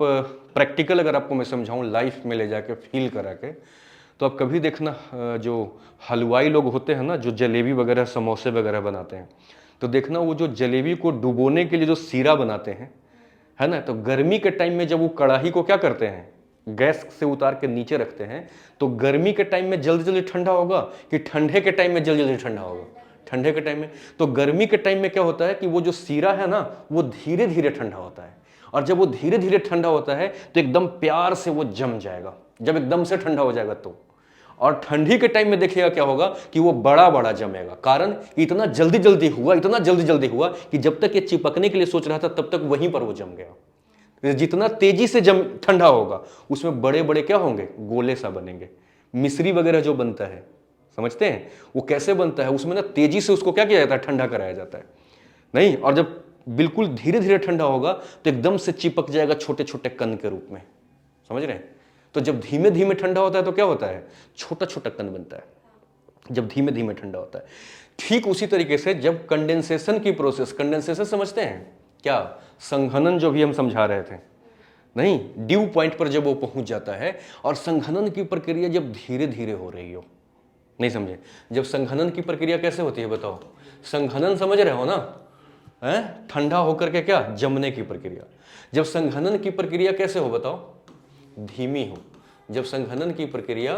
प्रैक्टिकल अगर आपको मैं समझाऊं, लाइफ में ले जाके फील करा के, तो आप कभी देखना जो हलवाई लोग होते हैं ना, जो जलेबी वगैरह समोसे वगैरह बनाते हैं, तो देखना वो जो जलेबी को डुबोने के लिए जो सीरा बनाते हैं, है ना, तो गर्मी के टाइम में जब वो कढ़ाई को क्या करते हैं, गैस से उतार के नीचे रखते हैं, तो गर्मी के टाइम में जल्दी जल्दी ठंडा होगा कि ठंडे के टाइम में जल्दी जल्दी ठंडा होगा? ठंडे के टाइम में। तो गर्मी के टाइम में क्या होता है कि वो जो सीरा है ना, वो धीरे धीरे ठंडा होता है, और जब वो धीरे धीरे ठंडा होता है तो एकदम प्यार से वो जम जाएगा, जब एकदम से ठंडा हो जाएगा तो। और ठंडी के टाइम में देखिएगा क्या होगा कि वो बड़ा बड़ा जमेगा, कारण इतना जल्दी जल्दी हुआ, इतना जल्दी जल्दी हुआ कि जब तक ये चिपकने के लिए सोच रहा था तब तक वहीं पर वो जम गया। जितना तेजी से जम ठंडा होगा उसमें बड़े बड़े क्या होंगे, गोले सा बनेंगे। मिश्री वगैरह जो बनता है, समझते हैं वो कैसे बनता है? उसमें ना तेजी से उसको क्या किया जाता है, ठंडा कराया जाता है, नहीं। और जब बिल्कुल धीरे धीरे ठंडा होगा तो एकदम से चिपक जाएगा छोटे छोटे कण के रूप में, समझ रहे हैं? तो जब धीमे धीमे ठंडा होता है तो क्या होता है, छोटा छोटा कण बनता है, जब धीमे धीमे ठंडा होता है। ठीक उसी तरीके से जब कंडेंसेशन की प्रोसेस, कंडेंसेशन समझते हैं क्या? संघनन जो भी हम समझा रहे थे, नहीं, ड्यू पॉइंट पर जब वो पहुंच जाता है और संघनन की प्रक्रिया जब धीरे धीरे हो रही हो, नहीं समझे? जब संघनन की प्रक्रिया कैसे होती है बताओ? संघनन समझ रहे हो ना, है ठंडा होकर के क्या जमने की प्रक्रिया। जब संघनन की प्रक्रिया कैसे हो बताओ? धीमी हो। जब संघनन की प्रक्रिया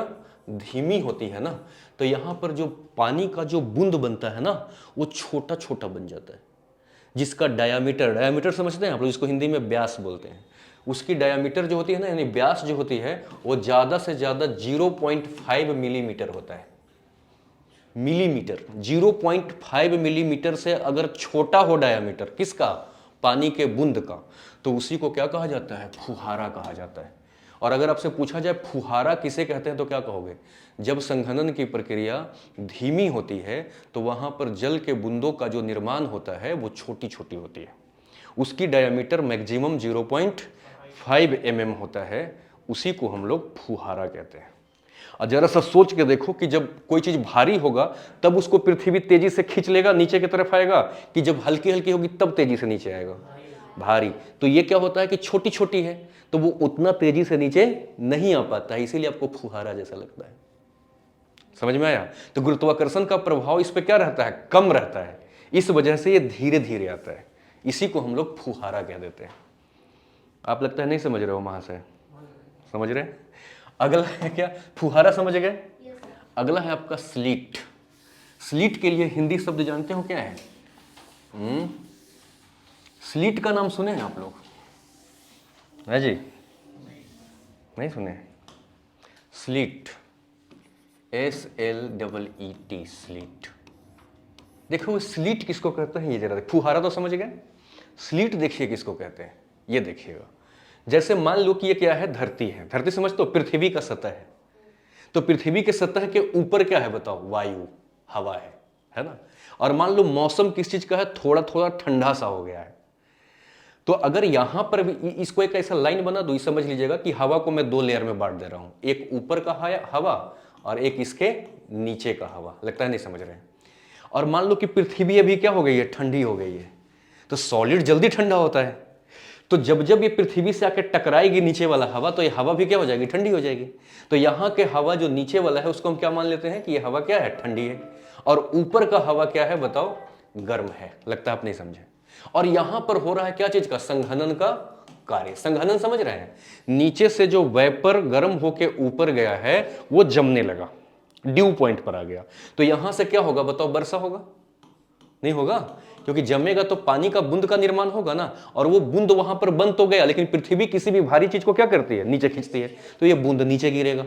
धीमी होती है ना, तो यहां पर जो पानी का जो बूंद बनता है ना, वो छोटा छोटा बन जाता है, जिसका डायामीटर, डायामीटर समझते हैं आप लोग, जिसको हिंदी में व्यास बोलते हैं, उसकी डायामीटर जो होती है ना, यानी व्यास जो होती है, वो ज्यादा से ज्यादा 0.5 मिलीमीटर होता है। मिलीमीटर, 0.5 मिलीमीटर से अगर छोटा हो डायामीटर किसका, पानी के बूंद का, तो उसी को क्या कहा जाता है, फुहारा कहा जाता है। और अगर आपसे पूछा जाए फुहारा किसे कहते हैं तो क्या कहोगे? जब संघनन की प्रक्रिया धीमी होती है तो वहां पर जल के बूंदों का जो निर्माण होता है वो छोटी छोटी होती है, उसकी डायमीटर मैक्सिमम 0.5 mm होता है, उसी को हम लोग फुहारा कहते हैं। और जरा सा सोच के देखो कि जब कोई चीज भारी होगा तब उसको पृथ्वी तेजी से खींच लेगा, नीचे की तरफ आएगा, कि जब हल्की हल्की होगी तब तेजी से नीचे आएगा, भारी। तो ये क्या होता है कि छोटी छोटी है तो वो उतना तेजी से नीचे नहीं आ पाता है, इसीलिए आपको फुहारा जैसा लगता है। समझ में आया? तो गुरुत्वाकर्षण का प्रभाव इस पे क्या रहता है, कम रहता है, इस वजह से ये धीरे धीरे आता है, इसी को हम लोग फुहारा कह देते हैं। आप लगता है नहीं समझ रहे हो वहां से, समझ रहे? अगला है क्या, फुहारा समझ गए? अगला है आपका स्लीट। स्लीट के लिए हिंदी शब्द जानते हो क्या है? स्लीट का नाम सुने हैं आप लोग? है जी, नहीं सुने? Slit, SLEET, slit. देखो स्लीट किसको कहते हैं ये जरा, फुहारा तो समझ गए, स्लीट देखिए किसको कहते हैं, ये देखिएगा। जैसे मान लो कि ये क्या है, धरती है, धरती समझते हो, पृथ्वी का सतह है, तो पृथ्वी के सतह के ऊपर क्या है बताओ, वायु, हवा है ना। और मान लो मौसम किस चीज का है, थोड़ा थोड़ा ठंडा सा हो गया है, तो अगर यहां पर भी इसको एक ऐसा लाइन बना दो, समझ लीजिएगा कि हवा को मैं 2 लेयर में बांट दे रहा हूं, एक ऊपर का हवा और एक इसके नीचे का हवा, लगता है नहीं समझ रहे हैं। और मान लो कि पृथ्वी अभी क्या हो गई है, ठंडी हो गई है, तो सॉलिड जल्दी ठंडा होता है, तो जब जब ये पृथ्वी से आके टकराएगी नीचे वाला हवा, तो ये हवा भी क्या हो जाएगी, ठंडी हो जाएगी। तो यहाँ के हवा जो नीचे वाला है उसको हम क्या मान लेते हैं कि ये हवा क्या है, ठंडी है, और ऊपर का हवा क्या है बताओ, गर्म है। लगता है आप नहीं समझे। और यहां पर हो रहा है क्या चीज का, संघनन का कार्य। संघनन समझ रहे हैं, नीचे से जो वेपर गर्म होके ऊपर गया है वो जमने लगा, ड्यू पॉइंट पर आ गया, तो यहां से क्या होगा बताओ, वर्षा होगा, नहीं होगा, क्योंकि जमेगा तो पानी का बूंद का निर्माण होगा ना, और वो बूंद वहां पर बंद तो गया, लेकिन पृथ्वी किसी भी भारी चीज को क्या करती है, नीचे खींचती है, तो ये बूंद नीचे गिरेगा,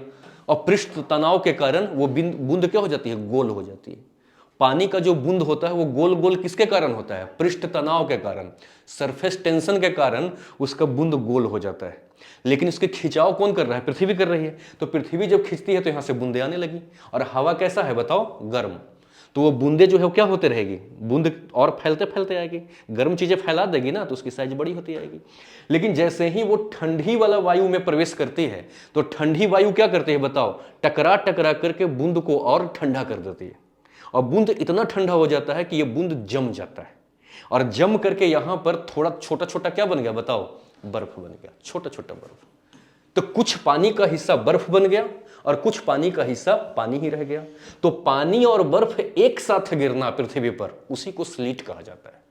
और पृष्ठ तनाव के कारण वो बूंद क्या हो जाती है, गोल हो जाती है। पानी का जो बूंद होता है वो गोल गोल किसके कारण होता है, पृष्ठ तनाव के कारण, सरफेस टेंशन के कारण उसका बूंद गोल हो जाता है। लेकिन इसके खिंचाव कौन कर रहा है, पृथ्वी कर रही है, तो पृथ्वी जब खींचती है तो यहां से बूंदे आने लगी, और हवा कैसा है बताओ, गर्म, तो वो बूंदे जो है वो क्या होते रहेगी, बूंद और फैलते फैलते आएगी, गर्म चीजें फैला देगी ना तो उसकी साइज बड़ी होती आएगी। लेकिन जैसे ही वो ठंडी वाला वायु में प्रवेश करती है, तो ठंडी वायु क्या करती है बताओ, टकरा टकरा करके बूंद को और ठंडा कर देती है, और बूंद इतना ठंडा हो जाता है कि ये बूंद जम जाता है, और जम करके यहां पर थोड़ा छोटा छोटा क्या बन गया बताओ, बर्फ बन गया, छोटा छोटा बर्फ। तो कुछ पानी का हिस्सा बर्फ बन गया और कुछ पानी का हिस्सा पानी ही रह गया। तो पानी और बर्फ एक साथ गिरना पृथ्वी पर, उसी को स्लीट कहा जाता है।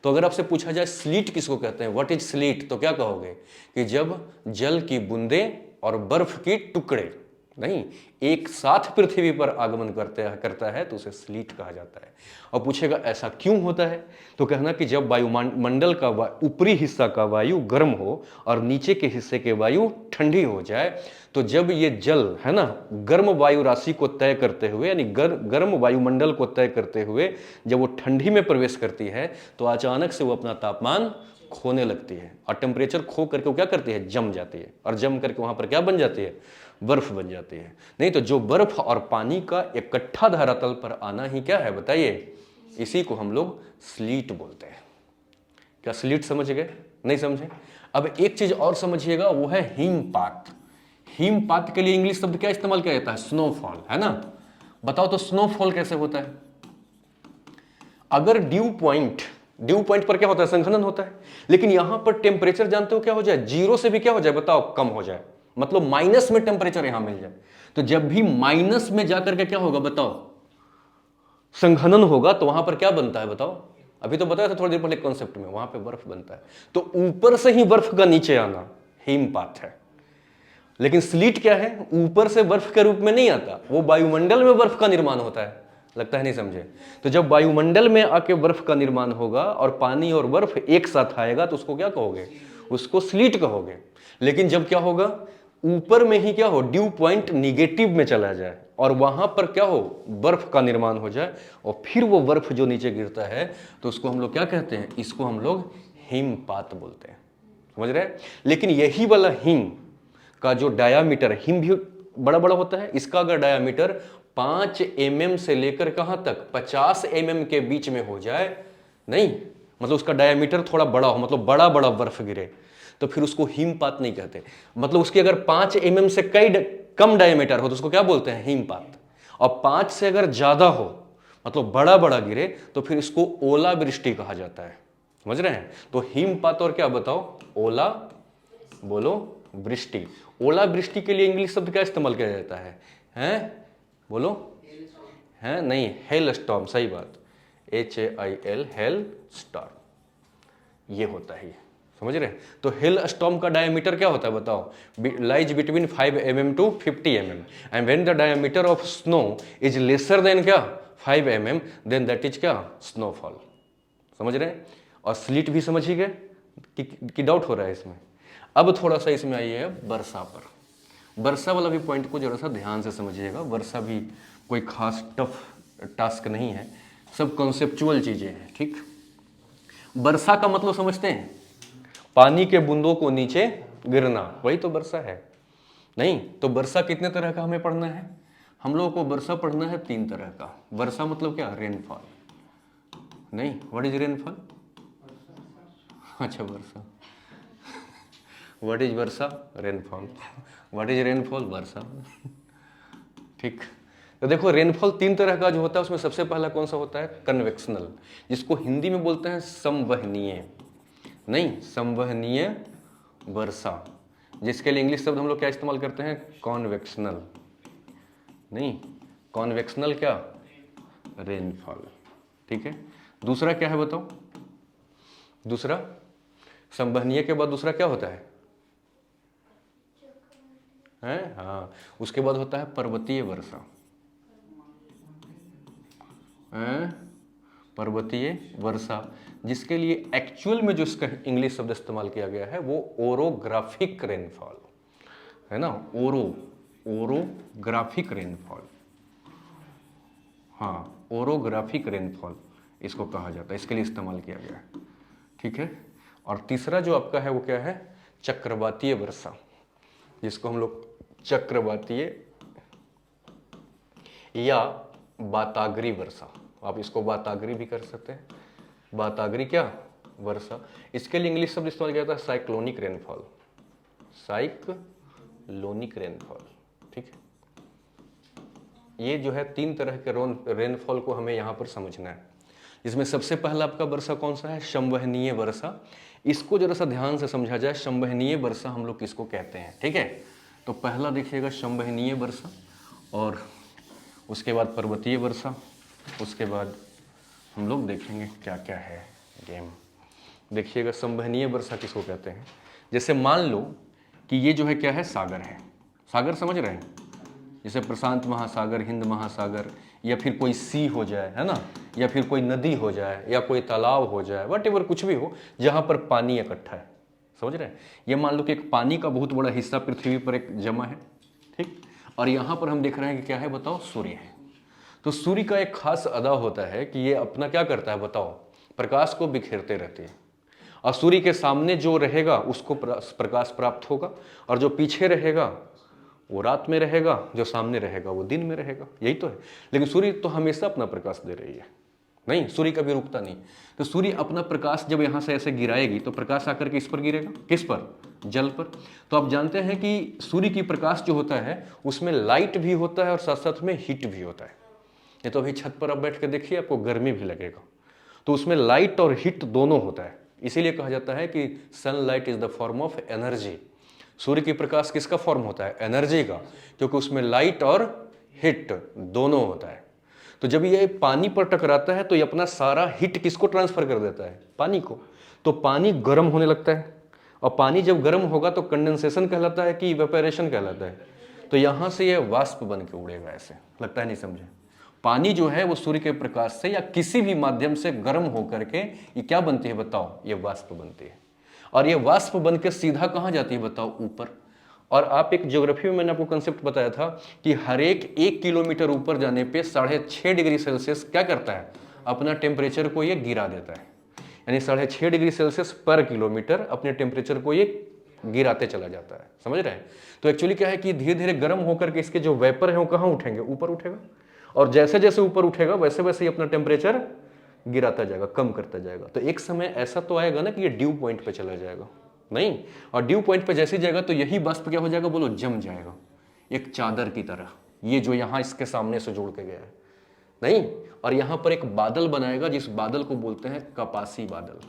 तो अगर आपसे पूछा जाए स्लीट किसको कहते हैं, व्हाट इज स्लीट, तो क्या कहोगे कि जब जल की बूंदें और बर्फ की टुकड़े नहीं एक साथ पृथ्वी पर आगमन करता है तो उसे स्लीट कहा जाता है। और पूछेगा ऐसा क्यों होता है, तो कहना कि जब वायुमंडल का ऊपरी हिस्सा का वायु गर्म हो और नीचे के हिस्से के वायु ठंडी हो जाए, तो जब ये जल है ना गर्म वायु राशि को तय करते हुए, यानी गर्म वायुमंडल को तय करते हुए जब वो ठंडी में प्रवेश करती है, तो अचानक से वो अपना तापमान खोने लगती है, और टेम्परेचर खो करके वो क्या करती है, जम जाती है, और जम करके वहां पर क्या बन जाती है, बर्फ बन जाती है। नहीं तो जो बर्फ और पानी का इकट्ठा धरातल पर आना ही क्या है बताइए, इसी को हम लोग स्लीट बोलते हैं। क्या स्लीट समझ गए, नहीं समझे। अब एक चीज और समझिएगा, वो है हिमपात। हिमपात के लिए इंग्लिश शब्द क्या इस्तेमाल किया जाता है, स्नोफॉल, है ना। बताओ तो स्नोफॉल कैसे होता है। अगर ड्यू पॉइंट पर क्या होता है, संघनन होता है, लेकिन यहां पर टेम्परेचर जानते हो क्या हो जाए, 0 से भी क्या हो जाए बताओ, कम हो जाए, मतलब माइनस में टेम्परेचर यहां मिल जाए। तो जब भी माइनस में जाकर के क्या होगा बताओ, संघनन होगा, तो वहां पर क्या बनता है बताओ, अभी तो बताया था थोड़ी देर पहले कॉन्सेप्ट में, वहां पे बर्फ बनता है। तो ऊपर से ही बर्फ का नीचे आना हिमपात है। लेकिन स्लीट क्या है, ऊपर से बर्फ के रूप में नहीं आता, वो वायुमंडल में बर्फ का निर्माण होता है। लगता है नहीं समझे। तो जब वायुमंडल में आके बर्फ का निर्माण होगा और पानी और बर्फ एक साथ आएगा, तो उसको क्या कहोगे, उसको स्लीट कहोगे। लेकिन जब क्या होगा, ऊपर में ही क्या हो, ड्यू पॉइंट निगेटिव में चला जाए और वहां पर क्या हो, बर्फ का निर्माण हो जाए, और फिर वो बर्फ जो नीचे गिरता है, तो उसको हम लोग क्या कहते हैं, इसको हम लोग हिमपात बोलते हैं। समझ रहे हैं। लेकिन यही वाला हिम का जो डायामीटर, हिम भी बड़ा बड़ा होता है, इसका अगर डायामीटर 5 mm से लेकर कहां तक 50 mm के बीच में हो जाए, नहीं मतलब उसका डायामीटर थोड़ा बड़ा हो, मतलब बड़ा बड़ा बर्फ गिरे, तो फिर उसको हिमपात नहीं कहते। मतलब उसकी अगर 5 mm से कम डायमीटर हो तो उसको क्या बोलते हैं, हिमपात। और 5 से अगर ज्यादा हो, मतलब बड़ा बड़ा गिरे, तो फिर इसको ओलावृष्टि कहा जाता है। समझ रहे हैं। तो हिमपात और क्या बताओ, ओला, बोलो वृष्टि। ओलावृष्टि के लिए इंग्लिश शब्द क्या इस्तेमाल किया जाता है, हैं बोलो, हैं नहीं, हेल स्टॉर्म, सही बात, HAIL, हेल स्टॉर्म, ये होता है। समझ रहे। तो हेल स्टॉर्म का डायमीटर क्या होता है बताओ, lies between 5 mm to 50 mm, and when the diameter of snow is lesser than क्या 5 mm, देन दैट इज क्या, स्नोफॉल। समझ रहे हैं। और स्लीट भी समझ ही गए कि डाउट हो रहा है इसमें। अब थोड़ा सा इसमें आइए है वर्षा पर। वर्षा वाला भी पॉइंट को जरा सा ध्यान से समझिएगा। वर्षा भी कोई खास टफ टास्क नहीं है, सब कॉन्सेप्चुअल चीजें हैं। ठीक, वर्षा का मतलब समझते हैं, पानी के बूंदों को नीचे गिरना, वही तो वर्षा है। नहीं तो वर्षा कितने तरह का हमें पढ़ना है? हम लोगों को वर्षा पढ़ना है 3 तरह का। वर्षा मतलब क्या? रेनफॉल। नहीं, व्हाट इज रेनफॉल? अच्छा वर्षा, व्हाट इज वर्षा? रेनफॉल। What is rainfall? वर्षा। ठीक। तो देखो रेनफॉल 3 तरह का जो होता है उसमें सबसे पहला कौन सा होता है? कन्वेक्शनल, जिसको हिंदी में बोलते हैं संवहनीय। नहीं, संवहनीय वर्षा, जिसके लिए इंग्लिश शब्द हम लोग क्या इस्तेमाल करते हैं? कॉन्वेक्शनल। नहीं, कॉन्वेक्शनल क्या? रेनफॉल। ठीक है। दूसरा क्या है बताओ? दूसरा संवहनीय के बाद दूसरा क्या होता है? हैं? हाँ, उसके बाद होता है पर्वतीय वर्षा। पर्वतीय वर्षा, जिसके लिए एक्चुअल में जो इसका इंग्लिश शब्द इस्तेमाल किया गया है वो ओरोग्राफिक रेनफॉल है ना। ओरोग्राफिक रेनफॉल, हाँ ओरोग्राफिक रेनफॉल इसको कहा जाता है, इसके लिए इस्तेमाल किया गया है। ठीक है। और तीसरा जो आपका है वो क्या है? चक्रवातीय वर्षा, जिसको हम लोग चक्रवातीय या वाताग्री वर्षा, आप इसको वाताग्री भी कर सकते हैं। वाताग्री क्या? वर्षा। इसके लिए इंग्लिश शब्द इस्तेमाल किया जाता है साइक्लोनिक रेनफॉल। Cyclonic rainfall. ठीक है। ये जो है 3 तरह के रेनफॉल को हमें यहाँ पर समझना है। इसमें सबसे पहला आपका वर्षा कौन सा है? संवहनीय वर्षा। इसको जरा सा ध्यान से समझा जाए, संवहनीय वर्षा हम लोग किसको कहते हैं? ठीक है। तो पहला देखिएगा संवहनीय वर्षा, और उसके बाद पर्वतीय वर्षा, उसके बाद हम लोग देखेंगे क्या क्या है गेम। देखिएगा संवहनीय वर्षा किसको कहते हैं। जैसे मान लो कि ये जो है क्या है? सागर है। सागर समझ रहे हैं? जैसे प्रशांत महासागर, हिंद महासागर, या फिर कोई सी हो जाए, है ना, या फिर कोई नदी हो जाए, या कोई तालाब हो जाए, वट कुछ भी हो जहाँ पर पानी इकट्ठा है। समझ रहे हैं? ये मान लो कि एक पानी का बहुत बड़ा हिस्सा पृथ्वी पर एक जमा है। ठीक। और यहाँ पर हम देख रहे हैं कि क्या है बताओ? सूर्य है। तो सूर्य का एक खास अदा होता है कि ये अपना क्या करता है बताओ? प्रकाश को बिखेरते रहती है, और सूर्य के सामने जो रहेगा उसको प्रकाश प्राप्त होगा, और जो पीछे रहेगा वो रात में रहेगा, जो सामने रहेगा वो दिन में रहेगा। यही तो है। लेकिन सूर्य तो हमेशा अपना प्रकाश दे रही है, नहीं, सूर्य कभी रुकता नहीं। तो सूर्य अपना प्रकाश जब यहाँ से ऐसे गिराएगी तो प्रकाश आकर के इस पर गिरेगा, किस पर? जल पर। तो आप जानते हैं कि सूर्य की प्रकाश जो होता है उसमें लाइट भी होता है और साथ साथ में हीट भी होता है। ये तो अभी छत पर आप बैठ के देखिए, आपको गर्मी भी लगेगा। तो उसमें लाइट और हीट दोनों होता है। इसीलिए कहा जाता है कि sunlight is the form of energy. सूर्य की प्रकाश किसका फॉर्म होता है? एनर्जी का, क्योंकि उसमें लाइट और हीट दोनों होता है। तो जब ये पानी पर टकराता है तो ये अपना सारा हीट किसको ट्रांसफर कर देता है? पानी को। तो पानी गर्म होने लगता है, और पानी जब गर्म होगा तो कंडेंसेशन कहलाता है कि इवेपोरेशन कहलाता है। तो यहाँ से ये वाष्प बन के उड़ेगा। ऐसे लगता है नहीं समझे? पानी जो है वो सूर्य के प्रकाश से या किसी भी माध्यम से गर्म होकर के ये क्या बनती है बताओ? ये वाष्प बनती है। और ये वाष्प बन के सीधा कहाँ जाती है बताओ? ऊपर। और आप एक ज्योग्राफी में मैंने आपको कंसेप्ट बताया था कि हर एक 1 किलोमीटर ऊपर जाने पे 6.5 डिग्री सेल्सियस क्या करता है? अपना टेम्परेचर को ये गिरा देता है। यानी 6.5 डिग्री सेल्सियस पर किलोमीटर अपने टेम्परेचर को ये गिराते चला जाता है। समझ रहे हैं? तो एक्चुअली क्या है कि धीरे धीरे गर्म होकर के इसके जो वेपर है वो कहाँ उठेंगे? ऊपर उठेगा, और जैसे जैसे ऊपर उठेगा वैसे वैसे ही अपना टेम्परेचर गिराता जाएगा, कम करता जाएगा। तो एक समय ऐसा तो आएगा ना कि ये ड्यू पॉइंट पे चला जाएगा, नहीं, और ड्यू पॉइंट पे जैसे जाएगा तो यही वाष्प क्या हो जाएगा बोलो? जम जाएगा, एक चादर की तरह। ये जो यहाँ इसके सामने से जोड़ के गया है, नहीं, और यहाँ पर एक बादल बनाएगा जिस बादल को बोलते हैं कपासी बादल।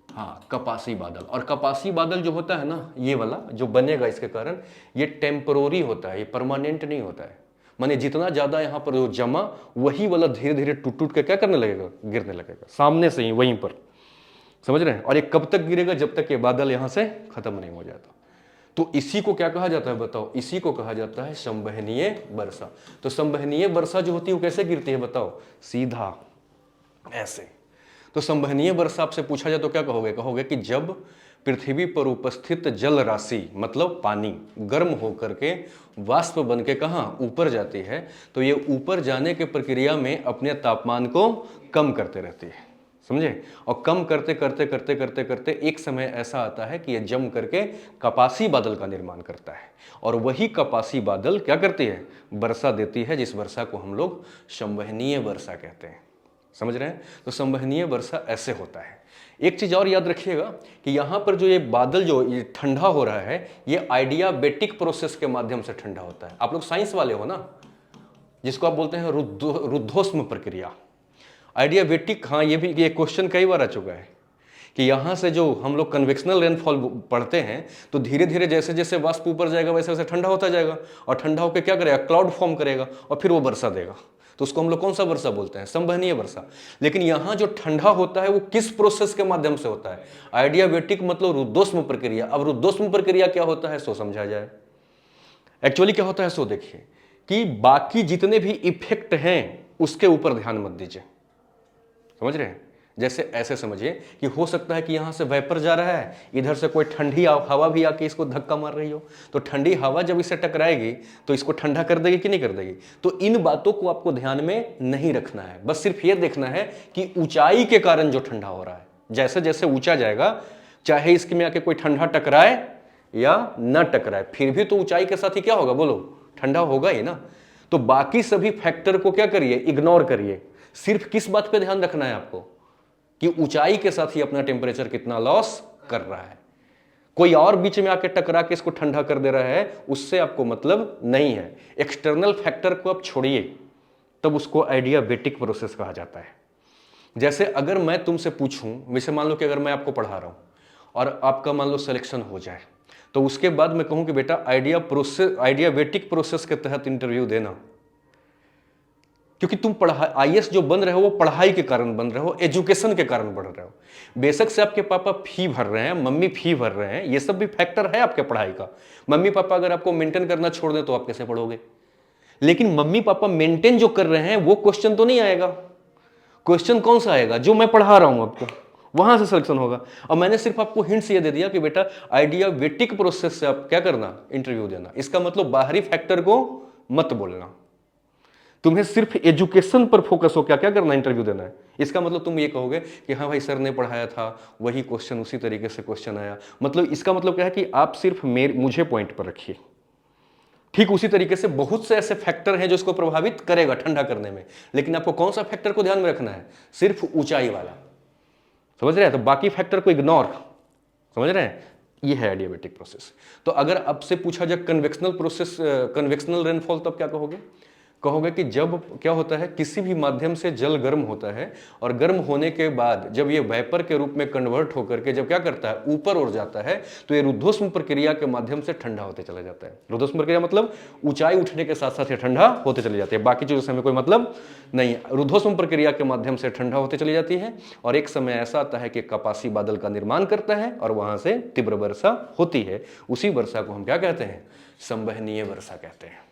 हाँ, कपासी बादल। और कपासी बादल जो होता है ना, ये वाला जो बनेगा इसके कारण, ये टेम्परोरी होता है, ये परमानेंट नहीं होता है। माने जितना ज्यादा यहाँ पर जो जमा, वही वाला धीरे धीरे टूट टूट के क्या करने लगेगा? गिरने लगेगा सामने से ही, वहीं पर। समझ रहे हैं? और ये कब तक गिरेगा? जब तक ये बादल यहाँ से खत्म नहीं हो जाता। तो इसी को क्या कहा जाता है बताओ? इसी को कहा जाता है संवहनीय वर्षा। तो संवहनीय वर्षा जो होती है वो कैसे गिरती है बताओ? सीधा ऐसे। तो संवहनीय वर्षा आपसे पूछा जाए तो क्या कहोगे? कहोगे कि जब पृथ्वी पर उपस्थित जल राशि मतलब पानी गर्म होकर के वाष्प बन के कहाँ? ऊपर जाती है, तो ये ऊपर जाने के प्रक्रिया में अपने तापमान को कम करते रहती है। समझे। और कम करते करते करते करते करते एक समय ऐसा आता है कि यह जम करके कपासी बादल का निर्माण करता है, और वही कपासी बादल क्या करती है, वर्षा देती है, जिस वर्षा को हम लोग संवहनीय वर्षा कहते हैं। समझ रहे हैं। तो संवहनीय वर्षा ऐसे होता है। एक चीज और याद रखिएगा कि यहां पर जो ये बादल जो ये ठंडा हो रहा है, ये आइडियाबेटिक प्रोसेस के माध्यम से ठंडा होता है। आप लोग साइंस वाले हो ना, जिसको आप बोलते हैं रुद्धोष्म प्रक्रिया, आइडियाबेटिक। हाँ, ये क्वेश्चन कई बार आ चुका है कि यहां से जो हम लोग कन्वेक्शनल रेनफॉल पढ़ते हैं, तो धीरे धीरे जैसे जैसे वाष्प ऊपर जाएगा वैसे वैसे ठंडा होता जाएगा, और ठंडा होकर क्या करेगा, क्लाउड फॉर्म करेगा, और फिर वो वर्षा देगा। तो उसको हम लोग कौन सा वर्षा बोलते हैं, संवहनीय वर्षा। लेकिन यहां जो ठंडा होता है वो किस प्रोसेस के माध्यम से होता है, आइडियाबेटिक मतलब रुद्धोष्म प्रक्रिया। अब रुद्धोष्म प्रक्रिया क्या होता है सो समझा जाए। एक्चुअली क्या होता है सो देखिए कि बाकी जितने भी इफेक्ट हैं उसके ऊपर ध्यान मत दीजिए। समझ रहे हैं। जैसे ऐसे समझिए कि हो सकता है कि यहां से वेपर जा रहा है, इधर से कोई ठंडी हवा भी आके इसको धक्का मार रही हो, तो ठंडी हवा जब इसे टकराएगी तो इसको ठंडा कर देगी कि नहीं कर देगी। तो इन बातों को आपको ध्यान में नहीं रखना है, बस सिर्फ ये देखना है कि ऊंचाई के कारण जो ठंडा हो रहा है, जैसे जैसे ऊंचा जाएगा, चाहे इसके में आके कोई ठंडा टकराए या न टकराए, फिर भी तो ऊंचाई के साथ ही क्या होगा, बोलो, ठंडा होगा ही ना। तो बाकी सभी फैक्टर को क्या करिए, इग्नोर करिए। सिर्फ किस बात पे ध्यान रखना है आपको कि ऊंचाई के साथ ही अपना टेम्परेचर कितना लॉस कर रहा है। कोई और बीच में आके टकरा के इसको ठंडा कर दे रहा है, उससे आपको मतलब नहीं है। एक्सटर्नल फैक्टर को आप छोड़िए, तब उसको आइडियाबेटिक प्रोसेस कहा जाता है। जैसे अगर मैं तुमसे पूछूं, वैसे मान लो कि अगर मैं आपको पढ़ा रहा हूं और आपका मान लो सिलेक्शन हो जाए, तो उसके बाद मैं कहूं कि बेटा आइडियाबेटिक प्रोसेस के तहत इंटरव्यू देना, क्योंकि तुम आईएएस जो बन रहे हो वो पढ़ाई के कारण बन रहे हो, एजुकेशन के कारण बढ़ रहे हो। बेशक से आपके पापा फी भर रहे हैं, मम्मी फी भर रहे हैं, ये सब भी फैक्टर है आपके पढ़ाई का। मम्मी पापा अगर आपको मेंटेन करना छोड़ दें तो आप कैसे पढ़ोगे। लेकिन मम्मी पापा मेंटेन जो कर रहे हैं वो क्वेश्चन तो नहीं आएगा। क्वेश्चन कौन सा आएगा, जो मैं पढ़ा रहा हूं आपको, वहां से सिलेक्शन होगा। और मैंने सिर्फ आपको हिंट्स ये दे दिया कि बेटा आइडियाबेटिक प्रोसेस से आप क्या करना, इंटरव्यू देना। इसका मतलब बाहरी फैक्टर को मत बोलना, तुम्हें सिर्फ एजुकेशन पर फोकस हो क्या करना, इंटरव्यू देना है। इसका मतलब तुम ये कहोगे कि हाँ भाई सर ने पढ़ाया था, वही क्वेश्चन उसी तरीके से क्वेश्चन आया। मतलब इसका मतलब क्या है कि आप सिर्फ मुझे पॉइंट पर रखिए। ठीक उसी तरीके से बहुत से ऐसे फैक्टर हैं जो इसको प्रभावित करेगा ठंडा करने में, लेकिन आपको कौन सा फैक्टर को ध्यान में रखना है, सिर्फ ऊंचाई वाला। समझ रहे हैं। तो बाकी फैक्टर को इग्नोर, समझ रहे हैं। ये है आइडियाबेटिक प्रोसेस। तो अगर आपसे पूछा जाए कन्वेक्शनल प्रोसेस, कन्वेक्शनल रेनफॉल, तब क्या कहोगे कि जब क्या होता है, किसी भी माध्यम से जल गर्म होता है, और गर्म होने के बाद जब ये वेपर के रूप में कन्वर्ट होकर के जब क्या करता है, ऊपर उड़ जाता है, तो ये रुद्धोष्म प्रक्रिया के माध्यम से ठंडा होते चला जाता है। रुद्धोष्म प्रक्रिया मतलब ऊंचाई उठने के साथ साथ ये ठंडा होते चले जाते हैं, बाकी चीजों से हमें कोई मतलब नहीं। रुद्धोष्म प्रक्रिया के माध्यम से ठंडा होते चली जाती है, और एक समय ऐसा आता है कि कपासी बादल का निर्माण करता है, और वहां से तीव्र वर्षा होती है। उसी वर्षा को हम क्या कहते हैं, संवहनीय वर्षा कहते हैं।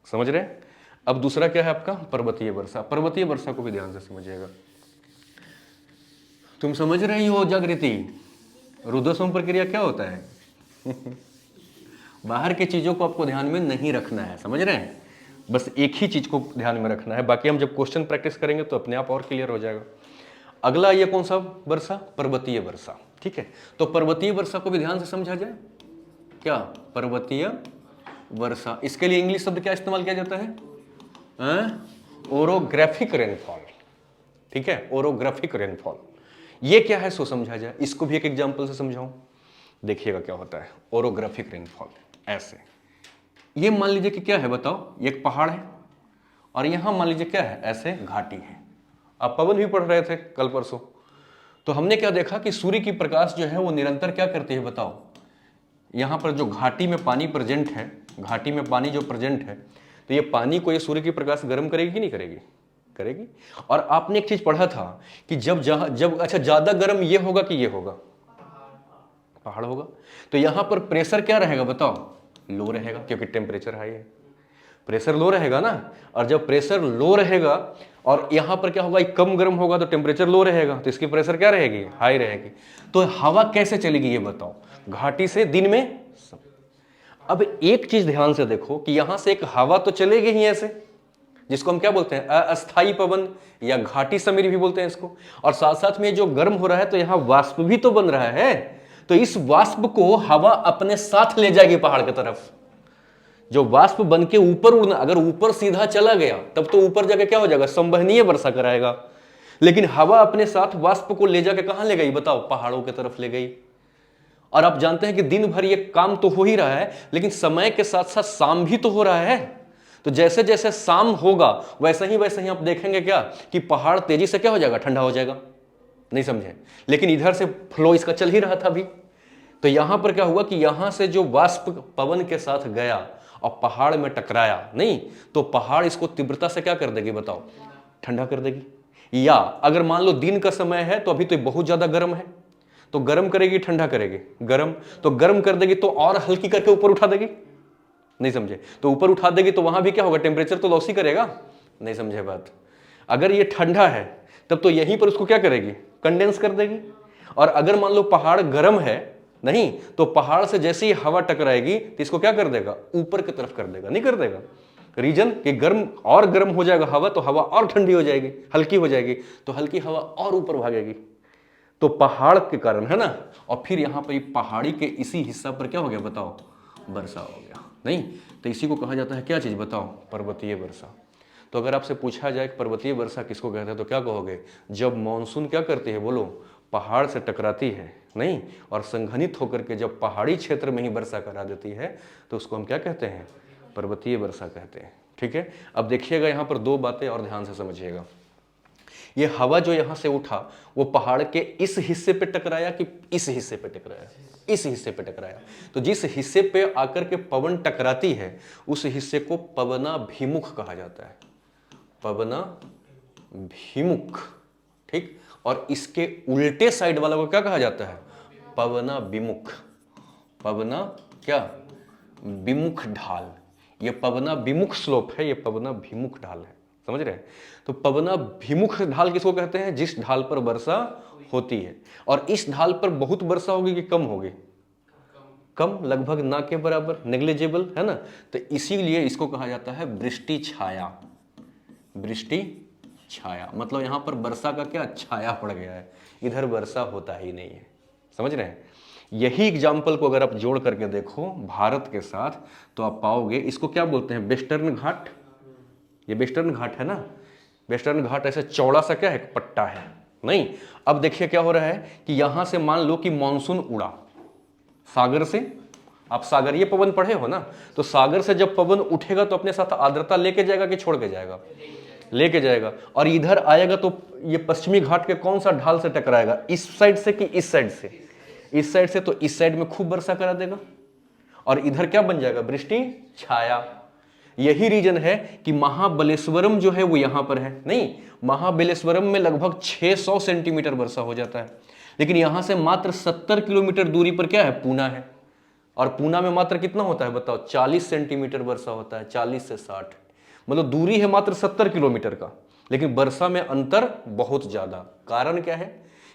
समझ रहे हैं। अब दूसरा क्या है आपका, पर्वतीय वर्षा। पर्वतीय वर्षा को भी ध्यान से समझिएगा। तुम समझ रही हो जागृति, रुद्धोष्म प्रक्रिया क्या होता है बाहर की चीजों को आपको ध्यान में नहीं रखना है, समझ रहे हैं। बस एक ही चीज को ध्यान में रखना है, बाकी हम जब क्वेश्चन प्रैक्टिस करेंगे तो अपने आप और क्लियर हो जाएगा। अगला ये कौन सा वर्षा, पर्वतीय वर्षा। ठीक है। तो पर्वतीय वर्षा को भी ध्यान से समझा जाए। क्या पर्वतीय वर्षा, इसके लिए इंग्लिश शब्द क्या इस्तेमाल किया जाता है, ओरोग्राफिक रेनफॉल। ठीक है, ओरोग्राफिक रेनफॉल। ये क्या है सो समझा जाए। इसको भी एक एग्जांपल से समझाऊं, देखिएगा क्या होता है ओरोग्राफिक रेनफॉल। ऐसे ये मान लीजिए कि क्या है बताओ, ये एक पहाड़ है, और यहां मान लीजिए क्या है, ऐसे घाटी है। आप पवन भी पढ़ रहे थे कल परसों, तो हमने क्या देखा कि सूर्य की प्रकाश जो है वो निरंतर क्या करती है बताओ, यहां पर जो घाटी में पानी प्रेजेंट है, घाटी में पानी जो प्रेजेंट है, तो ये पानी को ये सूर्य की प्रकाश गर्म करेगी कि नहीं करेगी, करेगी। और आपने एक चीज पढ़ा था कि जब अच्छा ज्यादा गर्म ये होगा कि ये होगा, पहाड़ होगा, तो यहां पर प्रेशर क्या रहेगा बताओ, लो रहेगा, क्योंकि टेम्परेचर हाई है, प्रेशर लो रहेगा ना। और जब प्रेशर लो रहेगा और यहां पर क्या होगा, कम गर्म होगा तो टेम्परेचर लो रहेगा, तो इसकी प्रेशर क्या रहेगी, हाई रहेगी। तो हवा कैसे चलेगी ये बताओ, घाटी से दिन में। अब एक चीज ध्यान से देखो कि यहां से एक हवा तो चलेगी ही ऐसे, जिसको हम क्या बोलते हैं, अस्थाई पवन या घाटी समीर भी बोलते हैं इसको। और साथ साथ में जो गर्म हो रहा है तो यहां वाष्प भी तो बन रहा है, तो इस वाष्प को हवा अपने साथ ले जाएगी पहाड़ की तरफ। जो वाष्प बन के ऊपर उड़ना, अगर ऊपर सीधा चला गया तब तो ऊपर जाके क्या हो जाएगा, संवहनीय वर्षा कराएगा। लेकिन हवा अपने साथ वाष्प को ले जाके कहां ले गई बताओ, पहाड़ों की तरफ ले गई। और आप जानते हैं कि दिन भर ये काम तो हो ही रहा है, लेकिन समय के साथ साथ शाम भी तो हो रहा है। तो जैसे जैसे शाम होगा वैसे ही आप देखेंगे क्या कि पहाड़ तेजी से क्या हो जाएगा, ठंडा हो जाएगा। नहीं समझे? लेकिन इधर से फ्लो इसका चल ही रहा था अभी। तो यहां पर क्या हुआ कि यहां से जो वाष्प पवन के साथ गया और पहाड़ में टकराया, नहीं तो पहाड़ इसको तीव्रता से क्या कर देगी बताओ, ठंडा कर देगी। या अगर मान लो दिन का समय है तो अभी तो बहुत ज्यादा गर्म है, तो गर्म करेगी ठंडा करेगी, गर्म तो गर्म कर देगी तो और हल्की करके ऊपर उठा देगी। नहीं समझे? तो ऊपर उठा देगी तो वहां भी क्या होगा, टेम्परेचर तो लॉस ही करेगा। नहीं समझे बात? अगर ये ठंडा है तब तो यहीं पर उसको क्या करेगी, कंडेंस कर देगी। और अगर मान लो पहाड़ गर्म है, नहीं तो पहाड़ से जैसे ही हवा टकराएगी तो इसको क्या कर देगा, ऊपर की तरफ कर देगा। नहीं कर देगा? रीजन कि गर्म और गर्म हो जाएगा हवा, तो हवा और ठंडी हो जाएगी, हल्की हो जाएगी, तो हल्की हवा और ऊपर भागेगी। तो पहाड़ के कारण है ना। और फिर यहां पर पहाड़ी के इसी हिस्सा पर क्या हो गया बताओ, वर्षा हो गया। नहीं तो इसी को कहा जाता है क्या चीज बताओ, पर्वतीय वर्षा। तो अगर आपसे पूछा जाए कि पर्वतीय वर्षा किसको कहते हैं तो क्या कहोगे, जब मानसून क्या करती है बोलो, पहाड़ से टकराती है, नहीं और संघनित होकर के जब पहाड़ी क्षेत्र में ही वर्षा करा देती है तो उसको हम क्या कहते हैं, पर्वतीय वर्षा कहते हैं। ठीक है, अब देखिएगा यहाँ पर दो बातें और ध्यान से समझिएगा। ये हवा जो यहाँ से उठा वो पहाड़ के इस हिस्से पे टकराया कि इस हिस्से पे टकराया, इस हिस्से पे टकराया। तो जिस हिस्से पे आकर के पवन टकराती है उस हिस्से को पवनाभिमुख कहा जाता है, पवनाभिमुख। ठीक, और इसके उल्टे साइड वाला को क्या कहा जाता है, पवनाभिमुख। पवना क्या, विमुख ढाल। ये पवनाभिमुख स्लोप है, ये पवनाभिमुख ढाल है। समझ रहे हैं? तो पवनाभिमुख ढाल किसको कहते हैं, जिस ढाल पर वर्षा होती है। और इस ढाल पर बहुत वर्षा होगी कि कम होगी, कम, लगभग ना के बराबर, नेग्लिजिबल, है ना। तो इसीलिए इसको कहा जाता है वृष्टि छाया। वृष्टि छाया मतलब यहां पर वर्षा का क्या, छाया पड़ गया है, इधर वर्षा होता ही नहीं है। समझ रहे हैं? यही एग्जाम्पल को अगर आप जोड़ करके देखो भारत के साथ तो आप पाओगे, इसको क्या बोलते हैं, वेस्टर्न घाट। ये वेस्टर्न घाट है ना, वेस्टर्न घाट ऐसे चौड़ा सा क्या है, पट्टा है। नहीं, अब देखिए क्या हो रहा है कि यहां से मान लो कि मानसून उड़ा सागर से, आप सागरीय पवन पढ़े हो ना, तो सागर से जब पवन उठेगा तो अपने साथ आर्द्रता लेके जाएगा कि छोड़ के जाएगा, लेके जाएगा। और इधर आएगा तो ये पश्चिमी घाट के कौन सा ढाल से टकराएगा, इस साइड से कि इस साइड से, इस साइड से, तो इस साइड में खूब वर्षा करा देगा और इधर क्या बन जाएगा, वृष्टि छाया। यही रीजन है कि महाबलेश्वरम जो है वो यहां पर है। नहीं, महाबलेश्वरम में लगभग 600 सेंटीमीटर वर्षा हो जाता है, लेकिन यहां से मात्र 70 किलोमीटर दूरी पर क्या है, पूना है। और पूना में मात्र कितना होता है बताओ, 40 सेंटीमीटर वर्षा होता है, 40 से 60, मतलब दूरी है मात्र 70 किलोमीटर का, लेकिन वर्षा में अंतर बहुत ज्यादा। कारण क्या है,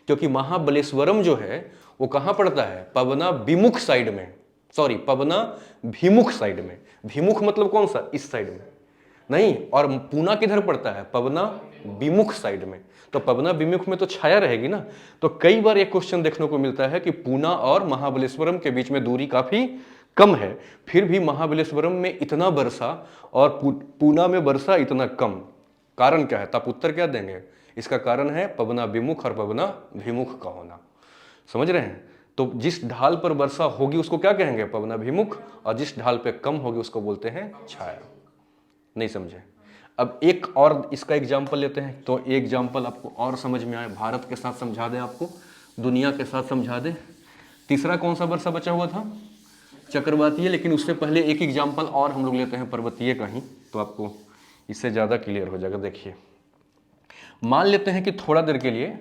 क्योंकि महाबलेश्वरम जो है वो कहां पड़ता है, पवनाभिमुख साइड में, सॉरी पवनाभिमुख साइड में। भिमुख मतलब कौन सा, इस साइड में, नहीं। और पूना किधर पड़ता है, पवनाभिमुख साइड में। तो पवनाभिमुख में तो छाया रहेगी ना। तो कई बार एक क्वेश्चन देखने को मिलता है कि पूना और महाबलेश्वरम के बीच में दूरी काफी कम है, फिर भी महाबलेश्वरम में इतना वर्षा और पूना में वर्षा इतना कम, कारण क्या है? तो आप उत्तर क्या देंगे, इसका कारण है पवनाभिमुख और पवनाभिमुख का होना। समझ रहे हैं? तो जिस ढाल पर वर्षा होगी उसको क्या कहेंगे, पवनाभिमुख, और जिस ढाल पे कम होगी उसको बोलते हैं छाया। नहीं समझे? अब एक और इसका एग्जाम्पल लेते हैं, तो एक एग्जाम्पल आपको और समझ में आए, भारत के साथ समझा दे, आपको दुनिया के साथ समझा दे। तीसरा कौन सा वर्षा बचा हुआ था, चक्रवातीय। लेकिन उससे पहले एक एग्जाम्पल और हम लोग लेते हैं पर्वतीय का ही, तो आपको इससे ज़्यादा क्लियर हो जाएगा। देखिए, मान लेते हैं कि थोड़ा देर के लिए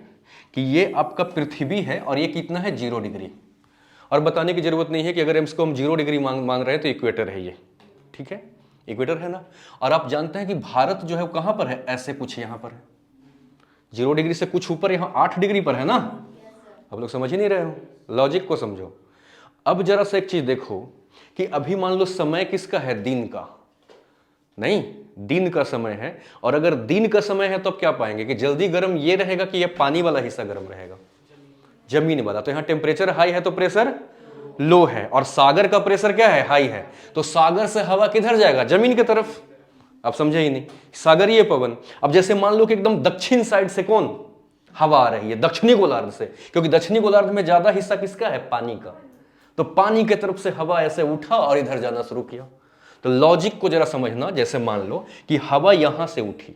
कि ये आपका पृथ्वी है और ये कितना है, 0 डिग्री। और बताने की जरूरत नहीं है कि अगर इसको हम 0 डिग्री मान रहे हैं तो इक्वेटर है ये, ठीक है, इक्वेटर है ना। और आप जानते हैं कि भारत जो है वो कहां पर है, ऐसे कुछ यहां पर है, 0 डिग्री से कुछ ऊपर, यहां 8 डिग्री पर है ना। आप लोग समझ ही नहीं रहे हो, लॉजिक को समझो। अब जरा सा एक चीज देखो कि अभी मान लो समय किसका है, दिन का, नहीं, दिन का समय है। और अगर दिन का समय है तो अब क्या पाएंगे कि जल्दी गर्म ये रहेगा कि ये पानी वाला हिस्सा गर्म रहेगा, जमीन वाला। तो यहां टेम्परेचर हाई है तो प्रेशर लो है, और सागर का प्रेशर क्या है, हाई है। तो सागर से हवा किधर जाएगा, जमीन की तरफ। आप समझे ही नहीं, सागरीय पवन। अब जैसे मान लो कि एकदम दक्षिण साइड से कौन हवा आ रही है, दक्षिणी गोलार्ध से, क्योंकि दक्षिणी गोलार्ध में ज्यादा हिस्सा किसका है, पानी का। तो पानी की तरफ से हवा ऐसे उठा और इधर जाना शुरू किया। तो लॉजिक को जरा समझना, जैसे मान लो कि हवा यहां से उठी,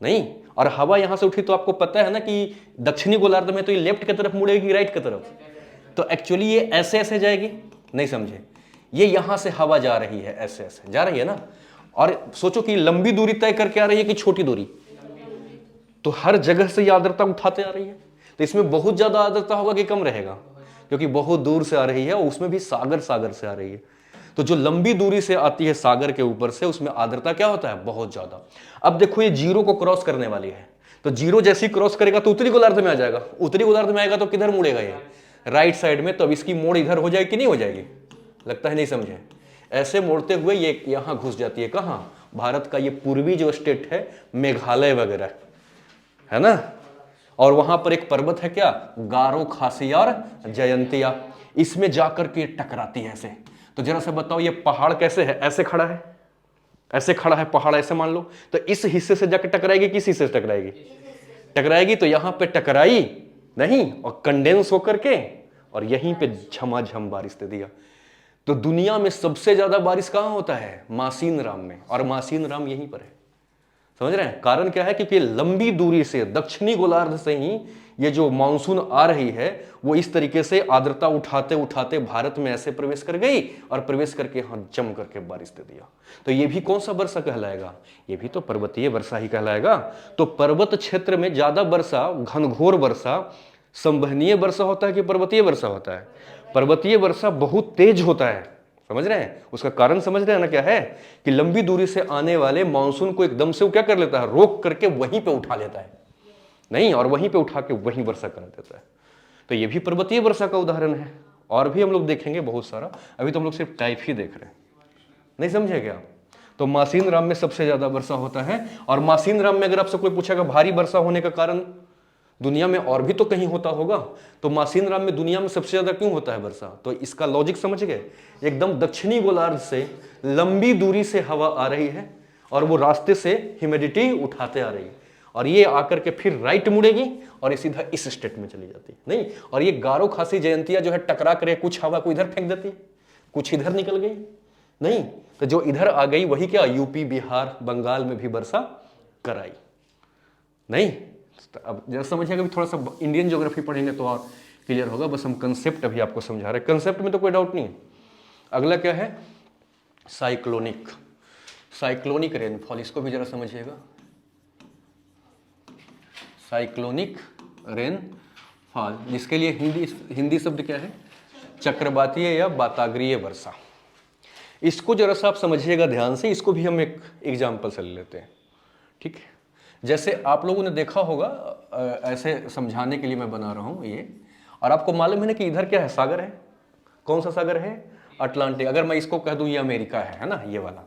नहीं, और हवा यहां से उठी तो आपको पता है ना कि दक्षिणी गोलार्ध में तो ये लेफ्ट की तरफ मुड़ेगी, राइट की तरफ। तो एक्चुअली ये ऐसे ऐसे जाएगी, नहीं समझे, ये यहां से हवा जा रही है, ऐसे ऐसे जा रही है ना। और सोचो कि लंबी दूरी तय करके आ रही है कि छोटी दूरी, तो हर जगह से ये आर्द्रता उठाते आ रही है। तो इसमें बहुत ज्यादा आर्द्रता होगा कि कम रहेगा, क्योंकि बहुत दूर से आ रही है, और उसमें भी सागर से आ रही है। तो जो लंबी दूरी से आती है सागर के ऊपर से, उसमें आर्द्रता क्या होता है, बहुत ज्यादा। अब देखो ये जीरो को क्रॉस करने वाली है, तो जीरो जैसे ही क्रॉस करेगा तो उत्तरी गोलार्ध में आ जाएगा। उत्तरी गोलार्ध में आएगा तो किधर मुड़ेगा, ये राइट साइड में। तो अब इसकी मोड़ इधर हो जाएगी कि नहीं हो जाएगी, लगता है नहीं समझे। ऐसे मोड़ते हुए ये यहां घुस जाती है, कहां, भारत का ये पूर्वी जो स्टेट है, मेघालय वगैरह, है ना। और वहां पर एक पर्वत है क्या, गारो खासी और जयंतिया, इसमें जाकर के टकराती है ऐसे। तो जरा से बताओ ये पहाड़ कैसे है, ऐसे खड़ा है, ऐसे खड़ा है पहाड़, ऐसे मान लो। तो इस हिस्से से जाकर टकराएगी, किस हिस्से से टकराएगी, टकराएगी। तो यहां पे टकराई नहीं, और कंडेंस होकर के और यहीं पे झमाझम बारिश दे दिया। तो दुनिया में सबसे ज्यादा बारिश कहां होता है, मासीन राम में, और मासीन राम यहीं पर है। समझ रहे हैं, कारण क्या है, क्योंकि लंबी दूरी से दक्षिणी गोलार्ध से ही ये जो मानसून आ रही है, वो इस तरीके से आर्द्रता उठाते उठाते भारत में ऐसे प्रवेश कर गई, और प्रवेश करके यहां जम करके बारिश दे दिया। तो ये भी कौन सा वर्षा कहलाएगा, ये भी तो पर्वतीय वर्षा ही कहलाएगा। तो पर्वत क्षेत्र में ज्यादा वर्षा, घनघोर वर्षा, संवहनीय वर्षा होता है कि पर्वतीय वर्षा होता है, पर्वतीय वर्षा बहुत तेज होता है। समझ रहे हैं, उसका कारण समझ रहे हैं ना, क्या है कि लंबी दूरी से आने वाले मानसून को एकदम से वो क्या कर लेता है, रोक करके वहीं पे उठा लेता है, नहीं, और वहीं पे उठा के वहीं वर्षा कर देता है। तो ये भी पर्वतीय वर्षा का उदाहरण है। और भी हम लोग देखेंगे बहुत सारा, अभी तो हम लोग सिर्फ टाइप ही देख रहे हैं, नहीं समझे क्या। तो मासीन राम में सबसे ज्यादा वर्षा होता है। और मासीन राम में अगर आपसे कोई पूछेगा भारी वर्षा होने का कारण, दुनिया में और भी तो कहीं होता होगा, तो मासीन राम में दुनिया में सबसे ज्यादा क्यों होता है वर्षा। तो इसका लॉजिक समझ गए, एकदम दक्षिणी गोलार्ध से लंबी दूरी से हवा आ रही है, और वो रास्ते से ह्यूमिडिटी उठाते आ रही है, और ये आकर के फिर राइट मुड़ेगी और सीधा इस स्टेट में चली जाती है, नहीं। और ये गारो खासी जयंतिया जो है टकरा करे, कुछ हवा को इधर फेंक देती है, कुछ इधर निकल गई, नहीं। तो जो इधर आ गई वही क्या, यूपी, बिहार, बंगाल में भी वर्षा कराई, नहीं। तो अब जरा समझिएगा, थोड़ा सा इंडियन ज्योग्राफी पढ़ेंगे तो और क्लियर होगा। बस हम कंसेप्ट अभी आपको समझा रहे हैं, कंसेप्ट में तो कोई डाउट नहीं है। अगला क्या है, साइक्लोनिक, साइक्लोनिक रेनफॉल, इसको भी जरा समझिएगा। साइक्लोनिक रेनफॉल, जिसके लिए हिंदी शब्द क्या है, चक्रवातीय या वाताग्रीय वर्षा। इसको जरा सा आप समझिएगा ध्यान से, इसको भी हम एक एग्जाम्पल से ले लेते हैं, ठीक है। जैसे आप लोगों ने देखा होगा, ऐसे समझाने के लिए मैं बना रहा हूं ये, और आपको मालूम है ना कि इधर क्या है, सागर है, कौन सा सागर है, अटलांटिक। अगर मैं इसको कह दूं ये अमेरिका है ना, ये वाला,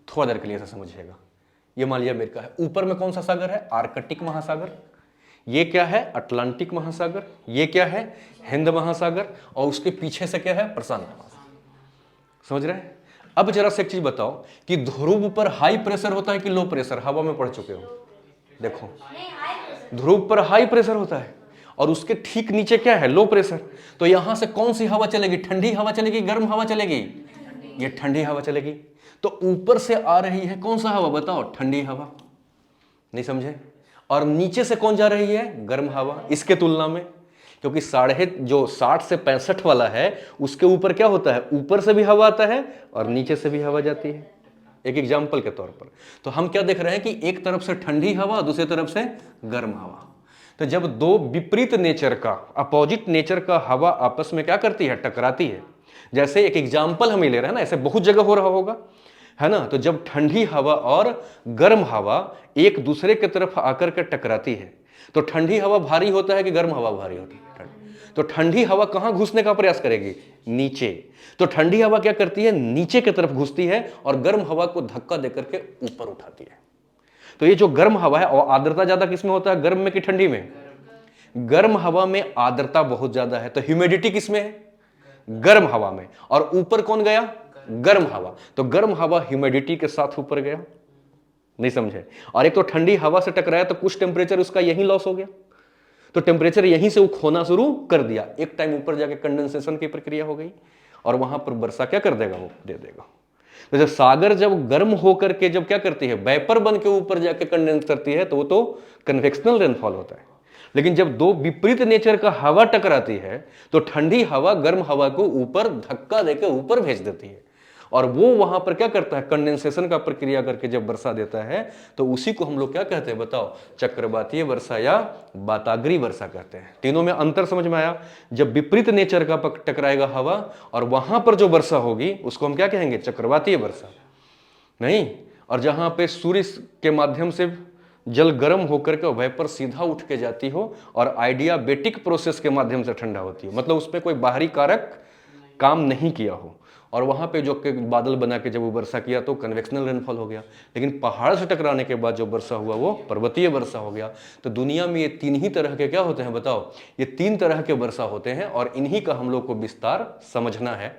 थोड़ा देर के लिए ऐसा समझिएगा, ये मान लिया अमेरिका है। ऊपर में कौन सा सागर है, आर्कटिक महासागर, ये क्या है, अटलांटिक महासागर, ये क्या है, हिंद महासागर, और उसके पीछे से क्या है, प्रशांत महासागर। समझ रहे हैं। अब जरा से एक चीज बताओ कि ध्रुव पर हाई प्रेशर होता है कि लो प्रेशर, हवा में पढ़ चुके हो, देखो ध्रुव पर हाई प्रेशर होता है, और उसके ठीक नीचे क्या है, लो प्रेशर। तो यहां से कौन सी हवा चलेगी, ठंडी हवा चलेगी, गर्म हवा चलेगी, ये ठंडी हवा चलेगी। तो ऊपर से आ रही है कौन सा हवा, बताओ, ठंडी हवा, नहीं समझे। और नीचे से कौन जा रही है, गर्म हवा, इसके तुलना में, क्योंकि 60 से 65 वाला है, उसके ऊपर क्या होता है, ऊपर से भी हवा आता है और नीचे से भी हवा जाती है, एक एग्जाम्पल के तौर पर। तो हम क्या देख रहे हैं कि एक तरफ से ठंडी हवा, दूसरी तरफ से गर्म हवा। तो जब दो विपरीत नेचर का, अपोजिट नेचर का हवा आपस में क्या करती है, टकराती है। जैसे एक एग्जाम्पल हम ले रहे हैं ना, ऐसे बहुत जगह हो रहा होगा, है ना। तो जब ठंडी हवा और गर्म हवा एक दूसरे की तरफ आकर के टकराती है, तो ठंडी हवा भारी होता है कि गर्म हवा भारी होती है, तो ठंडी हवा कहां घुसने का प्रयास करेगी? नीचे। तो ठंडी हवा क्या करती है? नीचे की तरफ घुसती है और गर्म हवा को धक्का देकर के ऊपर उठाती है। तो ये जो गर्म हवा है, और आर्द्रता ज्यादा किसमें होता है, गर्म में कि ठंडी में? गर्म हवा में आर्द्रता बहुत ज्यादा है। तो ह्यूमिडिटी किसमें है? गर्म हवा में। और ऊपर कौन गया? गर्म हवा। तो गर्म हवा ह्यूमिडिटी के साथ ऊपर गया, नहीं समझे? और एक तो ठंडी हवा से टकराया तो कुछ टेम्परेचर उसका यहीं लॉस हो गया, तो टेम्परेचर यहीं से वो खोना शुरू कर दिया। एक टाइम ऊपर जाके कंडेंसेशन की प्रक्रिया हो गई और वहां पर वर्षा क्या कर देगा? वो दे देगा। तो जब सागर जब गर्म होकर के जब क्या करती है, वेपर बन के ऊपर जाके कंडेंस करती है, तो वो तो कन्वेक्शनल रेनफॉल होता है। लेकिन जब दो विपरीत नेचर का हवा टकराती है तो ठंडी हवा गर्म हवा को ऊपर धक्का देकर ऊपर भेज देती है और वो वहां पर क्या करता है? कंडेंसेशन का प्रक्रिया करके जब वर्षा देता है तो उसी को हम लोग क्या कहते हैं बताओ? चक्रवातीय वर्षा या वाताग्रीय वर्षा कहते हैं। तीनों में अंतर समझ में आया? जब विपरीत नेचर का टकराएगा हवा और वहां पर जो वर्षा होगी उसको हम क्या कहेंगे? चक्रवातीय वर्षा। नहीं, और जहां पे सूर्य के माध्यम से जल गर्म होकर के वेपर सीधा उठ के जाती हो और आइडियाबेटिक प्रोसेस के माध्यम से ठंडा होती हो, मतलब उसमें कोई बाहरी कारक काम नहीं किया हो, और वहां पे जो बादल बना के जब वो वर्षा किया तो कन्वेक्शनल रेनफॉल हो गया। लेकिन पहाड़ से टकराने के बाद जो वर्षा हुआ वो पर्वतीय वर्षा हो गया। तो दुनिया में ये तीन ही तरह के क्या होते हैं बताओ? ये तीन तरह के वर्षा होते हैं और इन्हीं का हम लोग को विस्तार समझना है।